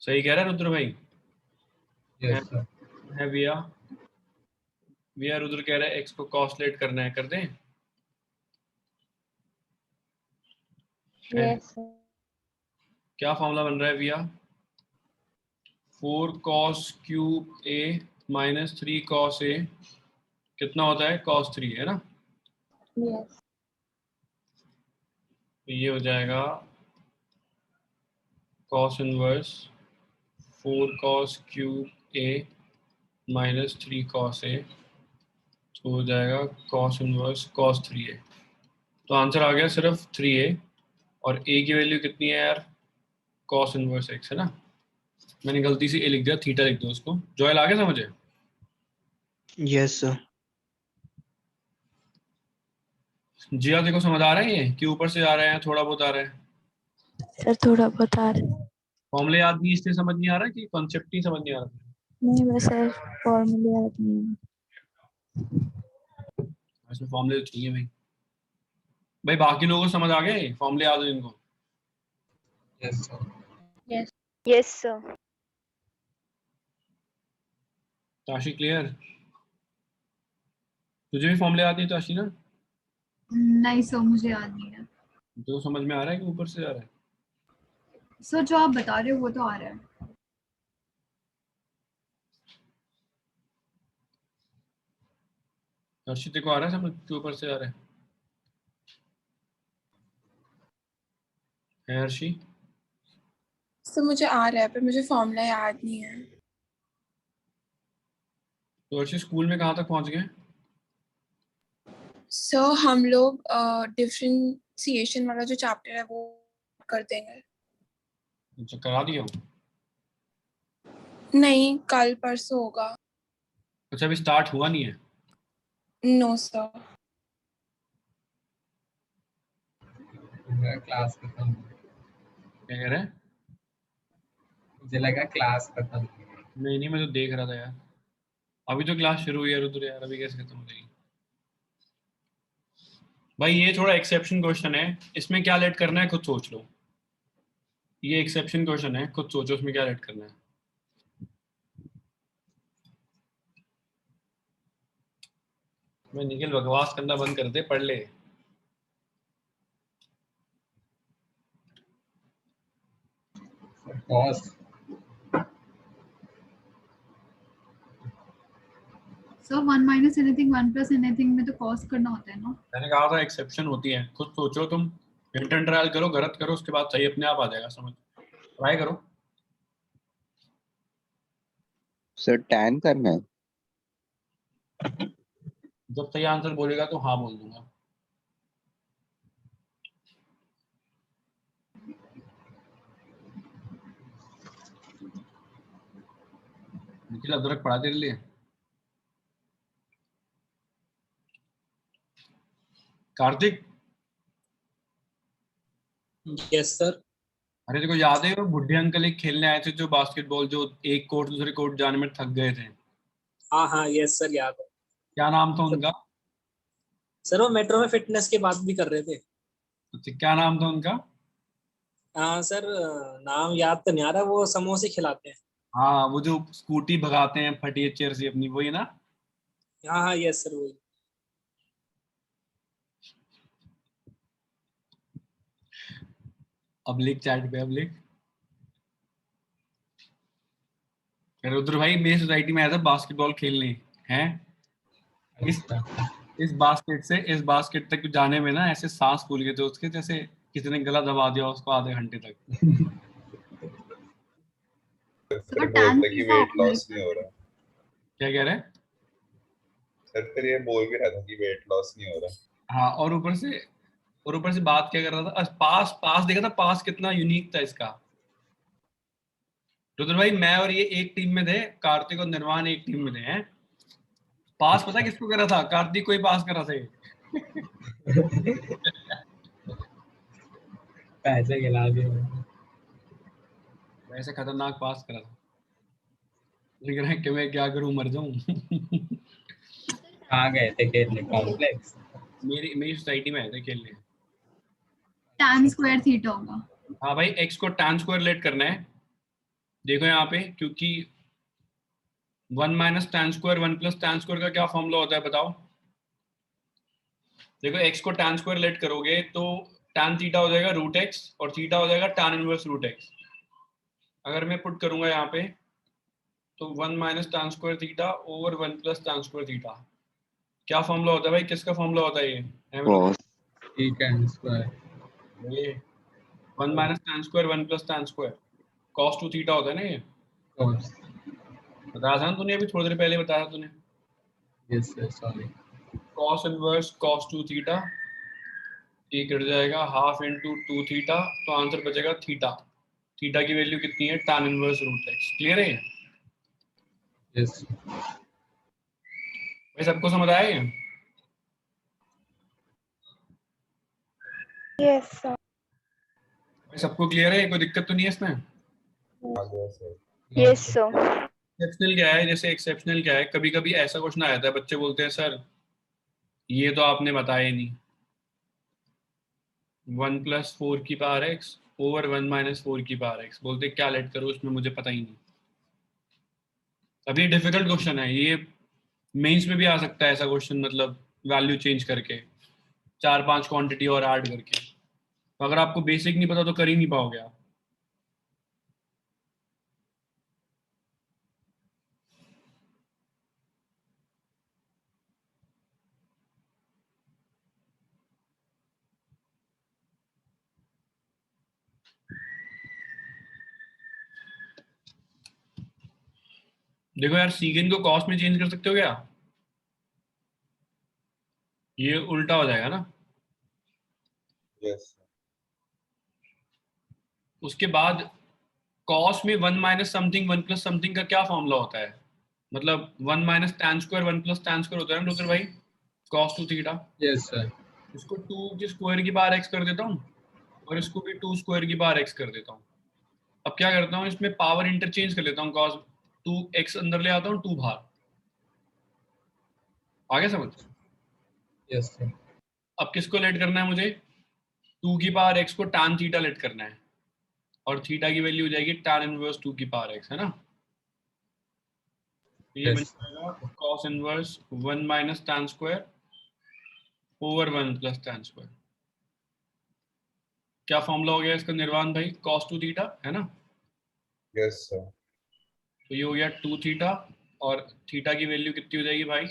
सही कह रहा है रुद्र भाई? Yes sir. है भैया? भैया रुद्र कह रहा है x को cos लेट करना है, कर दें? Yes sir. क्या फॉर्मूला बन रहा है भैया? 4 cos cube a - 3 cos a कितना होता है? cos 3, है ना? Yes. तो ये हो जाएगा cos inverse 4 cos cube a - 3 cos a, तो हो जाएगा cos इनवर्स cos 3a। तो आंसर आ गया सिर्फ 3a, और a की वैल्यू कितनी है यार? cos इनवर्स x, है ना? मैंने गलती से a लिख दिया, थीटा लिख दो उसको। जॉयल आ गया समझे? Yes sir. जिया देखो समझ आ रहा है ये कि ऊपर से आ रहे हैं, थोड़ा बहुत आ रहा है? सर थोड़ा बहुत आ रहा है। फॉर्मूले याद नहीं इसलिए समझ नहीं आ रहा कि कॉन्सेप्ट ही समझ नहीं आ रहा? नहीं बस सर फॉर्मूले याद नहीं है। इसमें फॉर्मूले तो चाहिए भाई। भाई बाकी लोगों को समझ आ गए फॉर्मूले याद है इनको? Yes sir. Yes sir. Tashi clear? तुझे भी फॉर्मूले याद नहीं ताशी ना? नहीं सर, मुझे याद नहीं है। तो समझ में आ रहा है कि ऊपर से आ रहा है? सर जो आप बता रहे हो वो तो आ रहा है। हर्षित को आ रहा है समझ कि ऊपर से आ रहा है हर्षी? सर मुझे आ रहा है पर मुझे फॉर्मूला याद नहीं है। तो हर्षी स्कूल में कहाँ तक पहुँच गए? सर हम लोग डिफरेंशिएशन वाला जो चैप्टर है वो कर देंगे। अच्छा करा दिया? नहीं कल परसों होगा। अच्छा अभी स्टार्ट हुआ नहीं है? No sir. मेरा क्लास खत्म। क्या कह रहे हैं? मुझे लगा क्लास खत्म। नहीं नहीं, मैं तो देख रहा था यार। अभी तो क्लास शुरू हुई है रुद्र यार, अभी कैसे खत्म हो जाएगी? भाई ये थोड़ा एक्सेप्शन क्वेश्चन है, इसमें क्या लेट करना है खुद सोच लो। ये एक्सेप्शन क्वेश्चन है, खुद सोचो इसमें क्या लेट करना है। मैं निखिल बकवास करना बंद कर दे, पढ़ ले। cos सो 1 माइनस एनीथिंग 1 प्लस एनीथिंग में तो कॉस करना होता है ना। मैंने कहा था एक्सेप्शन होती है, खुद सोचो तुम, हिट एंड ट्रायल करो, गलत करो, उसके बाद सही अपने आप आ जाएगा, समझ, ट्राई करो। सर टैन करना है? जब सही आंसर बोलेगा तो हाँ बोल दूंगा। निखिल अदरक पढ़ा तेरे लिए। Kartik, yes sir. अरे देखो याद है वो बुढ़े अंकल एक खेलने आए थे जो बास्केटबॉल, जो एक कोर्ट दूसरे कोर्ट जाने में थक गए थे? हाँ हाँ यस सर, याद है। क्या नाम था उनका? सर वो मेट्रो में फिटनेस की बात भी कर रहे थे। अच्छा, क्या नाम था उनका? हाँ सर, नाम याद तो नहीं आ रहा, वो समोसे खिलाते हैं। हाँ, वो जो स्कूटी भगाते हैं फटी चेयर से अपनी, वही ना? हाँ हाँ यस सर, वही। अब लिख चैट पे, अब लिख। रुद्र भाई मेरी सोसाइटी में आया था बास्केटबॉल खेलने हैं। इस बास्केट तक जाने में ना ऐसे सांस फूल गए थे उसके, जैसे किसी ने गला दबा दिया उसको आधे घंटे तक। फिर बोलते कि वेट लॉस नहीं हो रहा। क्या कह रहे हैं? सर फिर ये बोल भी रहा था कि वेट लॉस नहीं हो रहा। हाँ, और ऊपर से बात क्या कर रहा था, पास पास देखा था, पास कितना यूनिक था इसका। रुद्र भाई मैं और ये एक टीम में थे, कार्तिक और निर्वाण एक टीम में थे हैं। पास पता है किसको करा था? कार्तिक को ही पास करा था ये। पैसे खिला दिए। वैसे खतरनाक पास करा था, लिख रहे हैं कि मैं क्या करूं, मर जाऊं। कहाँ गए थे खेलने? कॉम्प्लेक्स? मेरी सोसाइटी में आए थे खेलने। tan स्क्वायर थीटा होगा। हाँ भाई, x को tan स्क्वायर लेट करना है। देखो यहाँ पे, क्योंकि 1 minus tan square 1 plus tan square का क्या फॉर्मूला होता है बताओ? देखो x को tan स्क्वायर लेट करोगे तो tan थीटा हो जाएगा रूट x और थीटा हो जाएगा tan इनवर्स रूट x। अगर मैं पुट करूंगा यहाँ पे तो 1 minus tan square theta over 1 plus tan square theta, क्या फॉर्मूला होता है भाई? किसका फॉर्मूला होता है ये? Cos. tan square. ये 1 minus tan square 1 plus tan square cos 2 theta होता है ना ये। cos। बताया था ना तूने, अभी थोड़ी देर पहले बताया तूने। Yes sir, sorry. cos inverse cos 2 theta, ये कट जाएगा हाफ इंटू 2 थीटा, तो आंसर बचेगा थीटा। थीटा की वैल्यू कितनी है? tan inverse root x। Clear है? यस भाई सबको समझ आया ये? Yes, sir. भाई सबको क्लियर है? कोई दिक्कत तो नहीं है इसमें? आ गया सर। Yes, sir. एक्सेप्शनल क्या है? जैसे एक्सेप्शनल क्या है, कभी कभी ऐसा क्वेश्चन आ जाता है, बच्चे बोलते हैं सर ये तो आपने बताया ही नहीं, 1 प्लस 4 की पावर x ओवर 1 माइनस 4 की पावर x, बोलते क्या लेट करो उसमें, मुझे पता ही नहीं। अभी डिफिकल्ट क्वेश्चन है ये, मेंस में भी आ सकता है ऐसा क्वेश्चन, मतलब वैल्यू चेंज करके 4-5 क्वांटिटी और ऐड करके। तो अगर आपको बेसिक नहीं पता तो कर ही नहीं पाओगे आप। देखो यार, सीगन को कॉस्ट में चेंज कर सकते हो क्या? ये उल्टा हो जाएगा ना। यस। उसके बाद कॉस में 1 माइनस समथिंग 1 प्लस समथिंग का क्या फॉर्मूला होता है? मतलब 1 minus tan square 1 plus tan square होता है ना डॉक्टर भाई, cos 2 थीटा। Yes sir. इसको 2 की स्क्वायर की पावर x कर देता हूँ और इसको भी 2 स्क्वायर की पावर x कर देता हूँ। अब क्या करता हूँ, इसमें पावर इंटरचेंज कर लेता हूँ, cos 2x अंदर ले आता हूँ, 2 बाहर। आगे समझ? Yes sir. अब किसको लेट करना है मुझे? 2 की पावर x को tan थीटा लेट करना है, और थीटा की वैल्यू हो जाएगी tan इनवर्स 2 की पावर x, है ना? ये बन जाएगा cos inverse 1 minus tan square over 1 plus tan square. क्या फॉर्मूला हो गया इसका निर्वाण भाई? cos 2 थीटा है ना? Yes sir. तो ये हो गया 2 थीटा और थीटा की वैल्यू कितनी हो जाएगी भाई?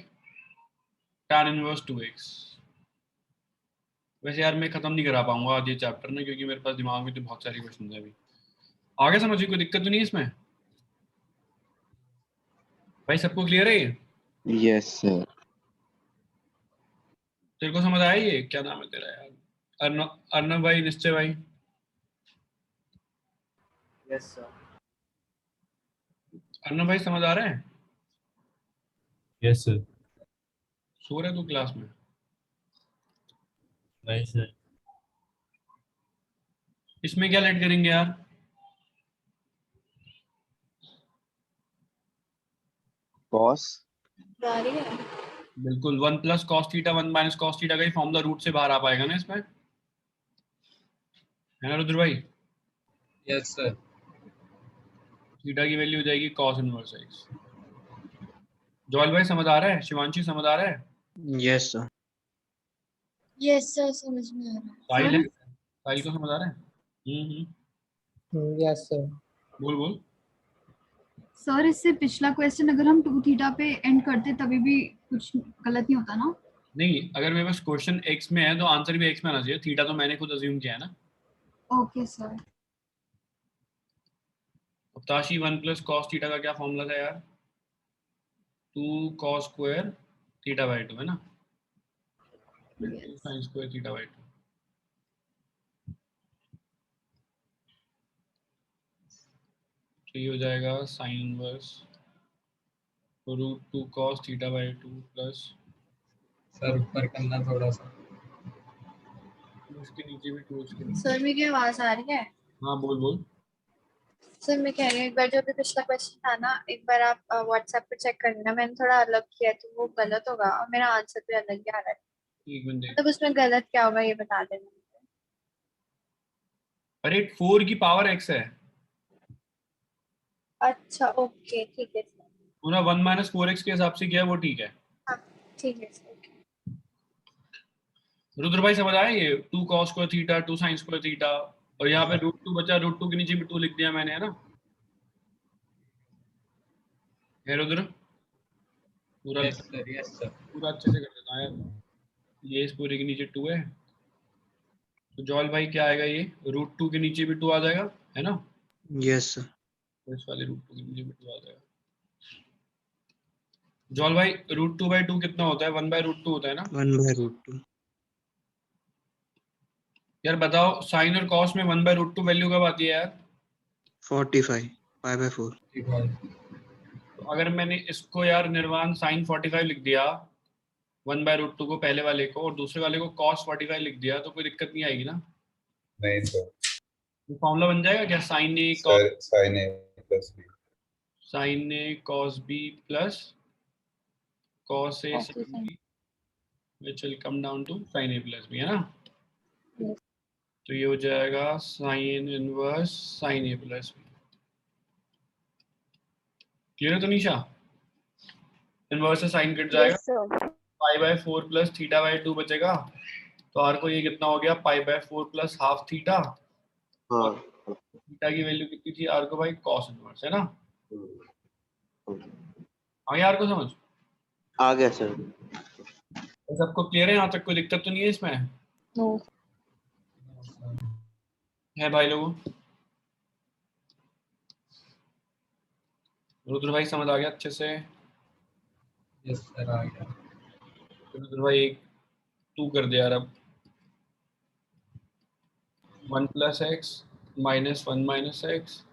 tan inverse 2x। वैसे यार मैं खत्म नहीं करा पाऊंगा आज ये चैप्टर ना, क्योंकि मेरे पास दिमाग में तो बहुत सारी क्वेश्चन है अभी। आगे समझिए, कोई दिक्कत तो नहीं है इसमें भाई? सबको क्लियर है ये? Yes sir. तेरे को समझ आया ये? क्या नाम है तेरा यार? अर्नब भाई, निश्चय भाई? Yes sir. अर्नब भाई समझ आ रहा है? Yes sir. सो रहे तू क्लास में? नहीं सर। इसमें क्या लेट करेंगे यार? कॉस। बिल्कुल 1 plus cos theta 1 minus cos theta का ही फॉर्मूला रूट से बाहर आ पाएगा ना इसमें, है ना रुद्र भाई? Yes sir. थीटा की वैल्यू हो जाएगी कॉस इनवर्स एक्स। जॉयल भाई समझ आ रहा है? शिवांशी समझ आ रहा है? Yes sir. यस सर, समझ में आ रहा साहिल है? सर साहिल को समझ आ रहा है? Yes sir. बोल बोल। सर इससे पिछला क्वेश्चन अगर हम 2 थीटा पे एंड करते तभी भी कुछ गलत नहीं होता ना? नहीं, अगर मेरे पास क्वेश्चन एक्स में है तो आंसर भी एक्स में आना चाहिए। थीटा तो मैंने खुद अज्यूम किया है ना। Okay sir. अब ताशी 1 प्लस कॉस थीटा का क्या फॉर्मूला था यार? 2 कॉस स्क्वायर थीटा बाई 2 है ना? 2 साइन स्क्वायर थीटा बाई 2। तो ये हो जाएगा sine inverse root 2 cos theta by 2 plus sir ऊपर करना थोड़ा सा। उसके नीचे भी 2 उसके है। नीचे। सर मेरी आवाज आ रही है? हाँ बोल बोल। सर मैं कह रही हूँ, एक बार जो अभी पिछला क्वेश्चन था ना, एक बार आप व्हाट्सएप पे चेक कर लेना। मैंने थोड़ा अलग किया है तो वो गलत होगा और मेरा आंसर भी अलग ही आ रहा है। एक मिनट देख। मतलब उसमें गलत क्या होगा ये बता देना। अरे 4 की पावर एक्स है। अच्छा ओके, ठीक है सर। पूरा 1 माइनस 4x के हिसाब से किया है, वो ठीक है। हाँ ठीक है सर, ओके। रुद्र भाई समझ आया ये? 2 cos square theta 2 sine square theta और यहाँ पे रूट 2 बचा, रूट 2 के नीचे भी 2 लिख दिया मैंने, है ना? है रुद्र? पूरा यस सर। Yes sir. पूरा अच्छे से कर देता हूँ यार। ये इस पूरे के नीचे 2 है, तो जॉल भाई क्या आएगा? ये रूट 2 के नीचे भी 2 आ जाएगा, है ना? Yes sir. तो इस वाले रूट 2 के नीचे भी 2 आ जाएगा। जॉल भाई रूट 2 बाई 2 कितना होता है? 1 बाई रूट 2 होता है ना? 1/√2। यार बताओ, साइन और कॉस में 1 बाई रूट 2 वैल्यू कब आती है यार? 45 π/4। तो अगर मैंने इसको यार निर्वाण साइन 45 लिख दिया 1 बाय रूट 2 को, पहले वाले को, और दूसरे वाले को cos 45 लिख दिया, तो कोई दिक्कत नहीं आएगी ना? नहीं सर। तो फॉर्मूला बन जाएगा क्या? Sine A sir sine A plus B. Sine A cos B plus cos A sine B which will come down to sine A plus B, है ना? तो ये हो जाएगा sine inverse sine A plus B. Clear है तो Nisha? Inverse से sine cut जाएगा, yes sir. Pi by 4 plus theta by 2 बचेगा। तो आर को ये कितना हो गया? Pi by 4 plus half theta. हाँ। और थीटा की वैल्यू कितनी थी आर को भाई? कॉस इनवर्स, है ना? आ गया आर को समझ? आ गया सर। तो सबको क्लियर है यहाँ तक? कोई दिक्कत तो नहीं है इसमें? नो। है भाई लोगों? रुद्र भाई समझ आ गया अच्छे से? यस सर आ गया। रुद्र भाई 2 कर दिया यार। अब 1 plus x minus 1 minus x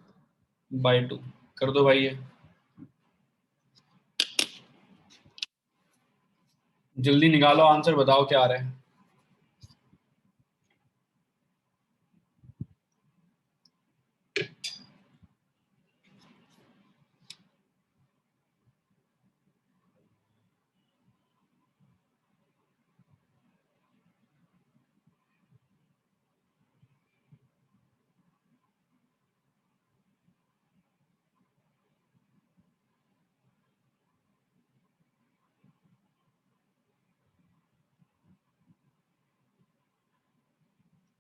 by 2 कर दो भाई। ये जल्दी निकालो आंसर, बताओ क्या आ रहा है?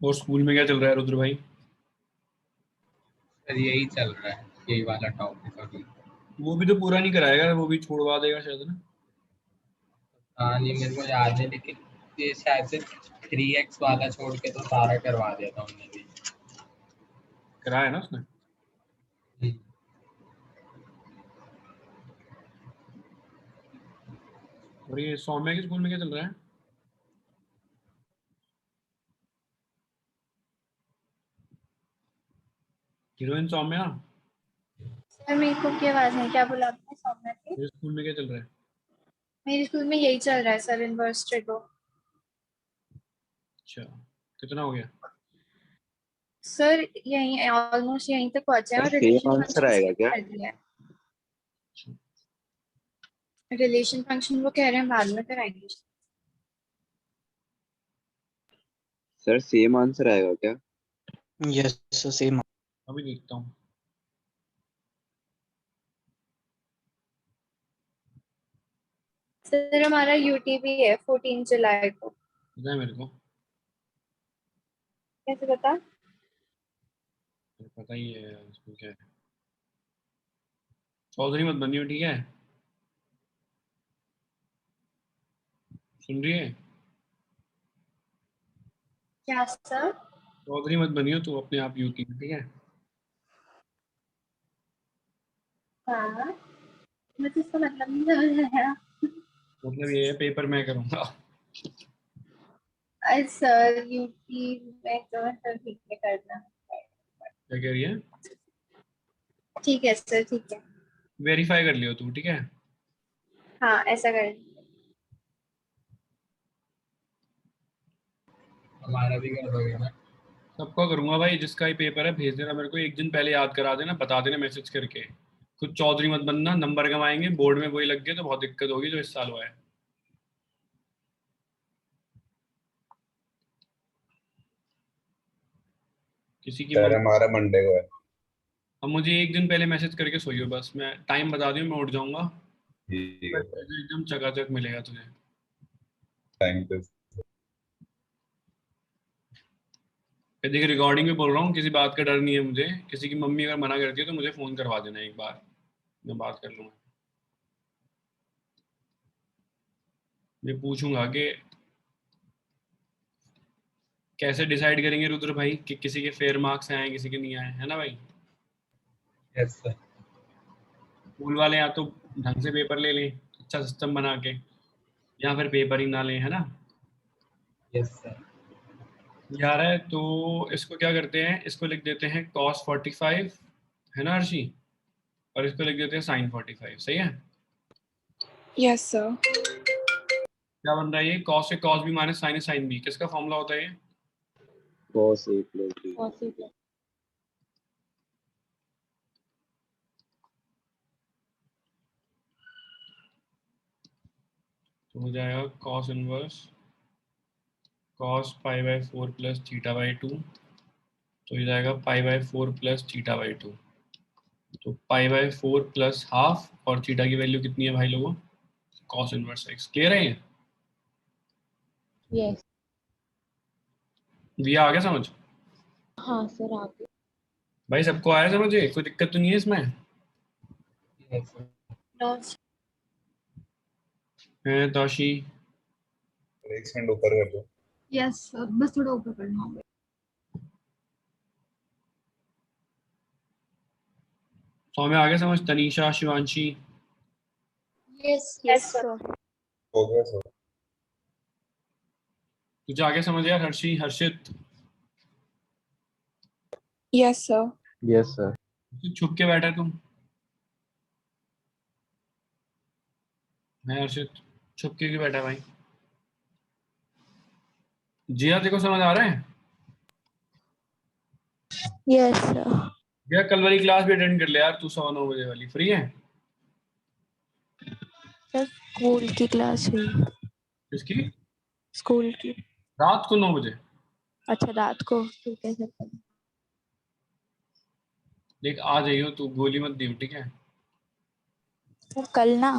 और स्कूल में क्या चल रहा है रुद्र भाई? सर यही चल रहा है, यही वाला टॉपिक अभी। वो भी तो पूरा नहीं कराएगा, वो भी छुड़वा देगा शायद ना। हाँ नहीं मेरे को याद है, लेकिन ये शायद से 3x वाला छोड़ के तो सारा करवा दिया था उन्होंने भी। कराया ना उसने। और ये सौम्या के स्कूल में क्या चल रहा है? हीरोइन सौम्या, सर मेरे को क्या आवाज है, क्या बोला आपने सौम्या की? तेरे स्कूल में क्या चल रहा है? मेरे स्कूल में यही चल रहा है सर, इनवर्स ट्रिगो। अच्छा, कितना हो गया? सर यहीं ऑलमोस्ट यहीं तक पहुंचे हैं और सेम रिलेशन आंसर फंक्शन आएगा क्या? कर दिया है। रिलेशन फंक्शन वो कह रहे हैं बाद में कराएंगे। सर सेम आंसर आएगा क्या? Yes sir same. अभी देखता हूँ। सर हमारा यूटीबी है 14 जुलाई को। पता है मेरे को, कैसे पता? पता ही है उसमें क्या है। चौधरी मत बनियो, ठीक है? सुन रही है? क्या सर? चौधरी मत बनियो तू अपने आप यूटी में, ठीक है? हाँ मुझे इसका मतलब नहीं समझ आया। मतलब ये है पेपर मैं करूँगा। सर यूटी में तो सर ठीक है करना। क्या कह रही है? ठीक है सर ठीक है। वेरीफाई कर लियो तू, ठीक है? हाँ ऐसा करें। हमारा भी कर दोगे ना? सबका करूंगा भाई, जिसका ही पेपर है भेज देना मेरे को, एक दिन पहले याद करा देना, बता देना मैसेज करके। कुछ चौधरी मत बनना, नंबर कमाएंगे बोर्ड में वही लग गए तो बहुत दिक्कत होगी जो इस साल हुआ है। किसी की सर हमारा मंडे को है। अब मुझे एक दिन पहले मैसेज करके सोइयो बस, मैं टाइम बता दूँ मैं उठ जाऊंगा। ठीक है सर, एकदम चकाचक मिलेगा तुझे। Thank you. मैं देख रिकॉर्डिंग में बोल रहा हूँ, किसी बात का डर नहीं है मुझे। किसी की मम्मी अगर मना करती है तो मुझे फोन करवा देना एक बार, मैं बात कर लूंगा। मैं पूछूंगा कि कैसे डिसाइड करेंगे रुद्र भाई कि किसी के फेयर मार्क्स आए किसी के नहीं आए, है ना भाई? Yes sir. स्कूल वाले या तो ढंग से पेपर ले लें अच्छा सिस्टम बना के, या फिर पेपर ही ना लें, है ना? Yes sir. यार है तो इसको क्या करते हैं, इसको लिख देते हैं cos 45, है ना हर्षी? और इसको लिख देते हैं sin 45, सही है? Yes sir. क्या बन रहा है ये? cos से cos b माइनस sin से sin b, किसका फॉर्मूला होता है ये? cos a plus b। तो हो जाएगा cos inverse cos pi by 4 plus theta by 2, तो ये जाएगा pi by 4 plus theta by 2। तो पाई बाई 4 प्लस हाफ और थीटा की वैल्यू कितनी है भाई लोगों? cos inverse x। क्लियर है ये? यस। ये आ गया समझ? हाँ सर आ गए। भाई सबको आया समझ? ये कोई दिक्कत तो नहीं है इसमें? Yes sir. नो है ताशी? एक सेकंड ऊपर कर दो। यस बस थोड़ा ऊपर करना होगा। सौम्या आ गया समझ? Tanisha, Shivanshi? Yes yes sir. हो गया सर। तुझे आ गया समझ यार? Harshi, Harshit? Yes sir. Yes sir. छुप के बैठा है तुम? मैं हर्षित छुप के क्यों बैठा है भाई? जिया देखो समझ आ रहा है? Yes sir. जिया कल वाली क्लास भी अटेंड कर ले यार तू, 9:15 बजे वाली। फ्री है? सर स्कूल की क्लास हुई। किसकी? स्कूल की। रात को 9 बजे? अच्छा रात को, ठीक है सर। देख आ जाइयो तू, गोली मत दियो, ठीक है? सर कल ना?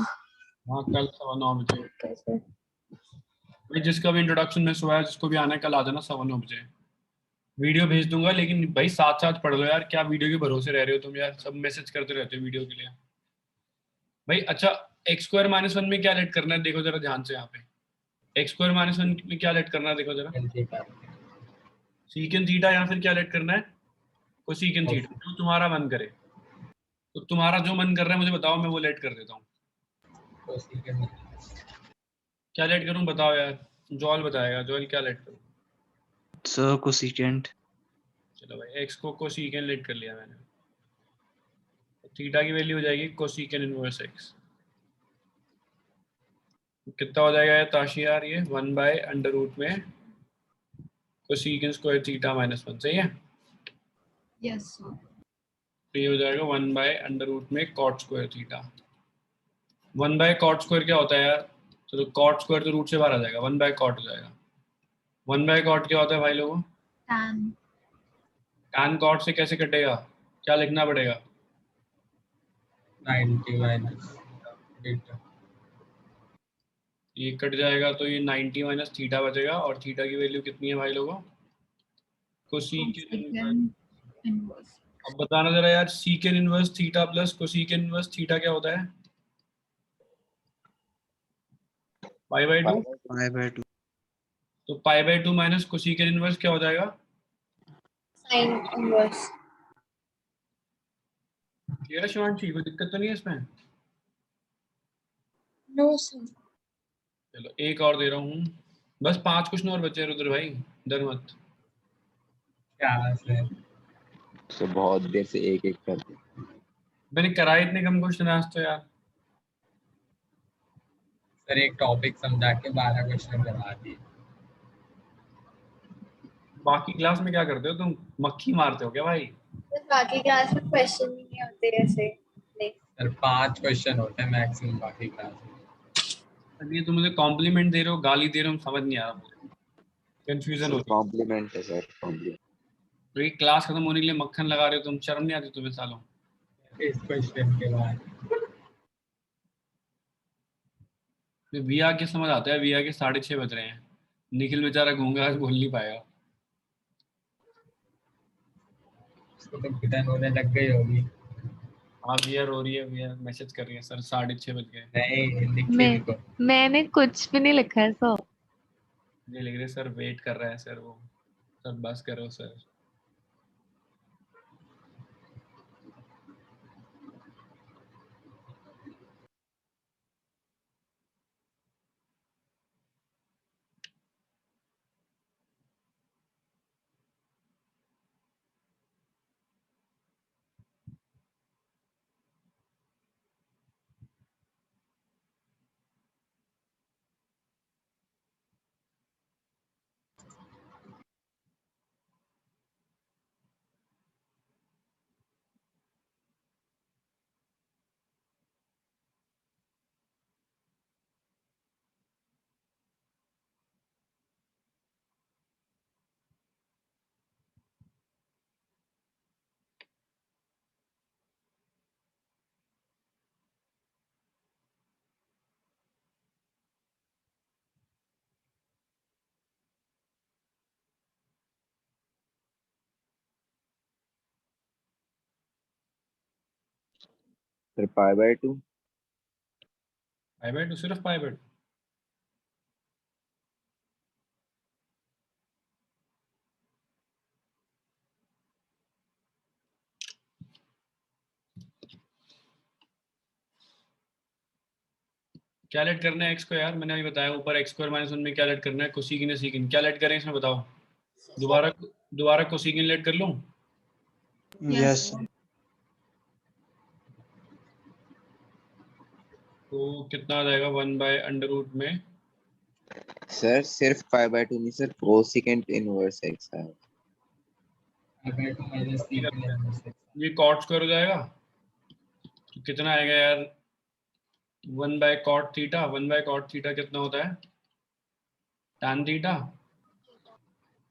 हाँ कल 9:15 बजे। ठीक है सर। भाई जिसका भी इंट्रोडक्शन में हुआ है, जिसको भी आना है कल आ जाना 9:15 बजे। वीडियो भेज दूंगा, लेकिन भाई साथ साथ पढ़ लो यार, क्या वीडियो के भरोसे रह रहे हो तुम यार, सब मैसेज करते रहते हो वीडियो के लिए भाई। अच्छा, एक्स स्क्वायर माइनस वन में क्या लेट करना है देखो जरा ध्यान से। यहाँ पे एक्स स्क्वायर माइनस वन में क्या लेट करना है देखो जरा, सीकेंड थीटा, या फिर क्या लेट करना है कोसेकेंड थीटा, जो तुम्हारा मन करे। तो तुम्हारा जो मन कर रहा है मुझे बताओ, मैं वो लेट कर देता हूँ। क्या लेट करूँ बताओ यार, जोल बताएगा, जोल क्या लेट करूँ। Sir cosecant. चलो भाई, एक्स को कोसेकेंट लेट कर लिया मैंने, थीटा की वैल्यू हो जाएगी कोसेकेंट इनवर्स एक्स। कितना हो जाएगा ताशी यार, ये 1/√में कोसेकेंट स्क्वायर थीटा माइनस 1, सही है। Yes sir. तो ये हो जाएगा 1/√में कॉट स्क्वायर थीटा। 1/कॉट स्क्वायर क्या होता है यार, तो कॉट स्क्वायर तो रूट से बाहर आ जाएगा, 1/कॉट हो जाएगा। 1/कॉट क्या होता है भाई लोगों, टैन। टैन कॉट से कैसे कटेगा, क्या लिखना पड़ेगा, 90 माइनस थीटा। ये कट जाएगा तो ये 90 माइनस थीटा बचेगा, और थीटा की वैल्यू कितनी है भाई लोगों, कोसेकेंट इनवर्स। अब बताना जरा यार, secant inverse theta plus cosecant inverse theta क्या होता है, पाई/2। पाई/2। तो पाई/2 माइनस कोसेकेंट इनवर्स क्या हो जाएगा, साइन इनवर्स। क्लियर है शिवांशी, कोई दिक्कत तो नहीं है इसमें। No sir. चलो एक और दे रहा हूँ, बस 5 क्वेश्चन और बचे हैं रुद्र भाई, डर मत। क्या तो बहुत देर से एक एक कर मैंने कराए इतने कम क्वेश्चन आज तो यार। सर एक टॉपिक समझा के 12 क्वेश्चन करवा दिए। बाकी क्लास में क्या करते हो तुम, मक्खी मारते हो क्या भाई। बाकी क्लास में क्वेश्चन ही नहीं होते ऐसे। नहीं सर 5 क्वेश्चन होते हैं मैक्सिमम बाकी क्लास में। अब ये तुम मुझे कॉम्प्लीमेंट दे रहे हो, गाली दे रहे हो, समझ नहीं आ रहा मुझे, कंफ्यूजन हो रही है। कॉम्प्लीमेंट है सर, कॉम्प्लीमेंट। तो ये क्लास खत्म होने के लिए मक्खन लगा रहे हो तुम, शर्म नहीं आती तुम्हें सालों। इस क्वेश्चन के बाद विया के समझ आता है, विया के 6:30 बज रहे हैं, निखिल बेचारा घूंगा आज, बोल नहीं पाएगा। उसको तो पिटन होने लग गई होगी। हाँ विया रो रही है, विया मैसेज कर रही है, सर 6:30 बज गए। नहीं निखिल को। मैंने कुछ भी नहीं लिखा है सर। ये लिख रहे सर वेट कर रहा है सर वो, सर बस करो सर। फिर पाई/2। पाई/2, सिर्फ पाई/2। क्या लेट करना है एक्स को यार, मैंने अभी बताया ऊपर, एक्स स्क्वायर माइनस 1 में क्या लेट करना है, कोसेकेंट या सीकेंट, क्या लेट करें इसमें बताओ। दोबारा दोबारा कोसेकेंट लेट कर लूं। यस। तो कितना आ जाएगा 1/√में, सर सिर्फ पाई/2 नहीं सर, कोसेकेंट इनवर्स एक्स है। ये कॉट स्क्वायर हो जाएगा, तो कितना आएगा यार 1/cot थीटा। 1/cot थीटा कितना होता है, tan थीटा।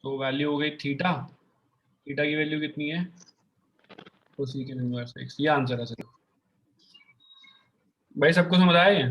तो वैल्यू हो गई थीटा, थीटा की वैल्यू कितनी है, कोसेकेंट इनवर्स एक्स। ये आंसर है सर भाई, सबको समझ आया है।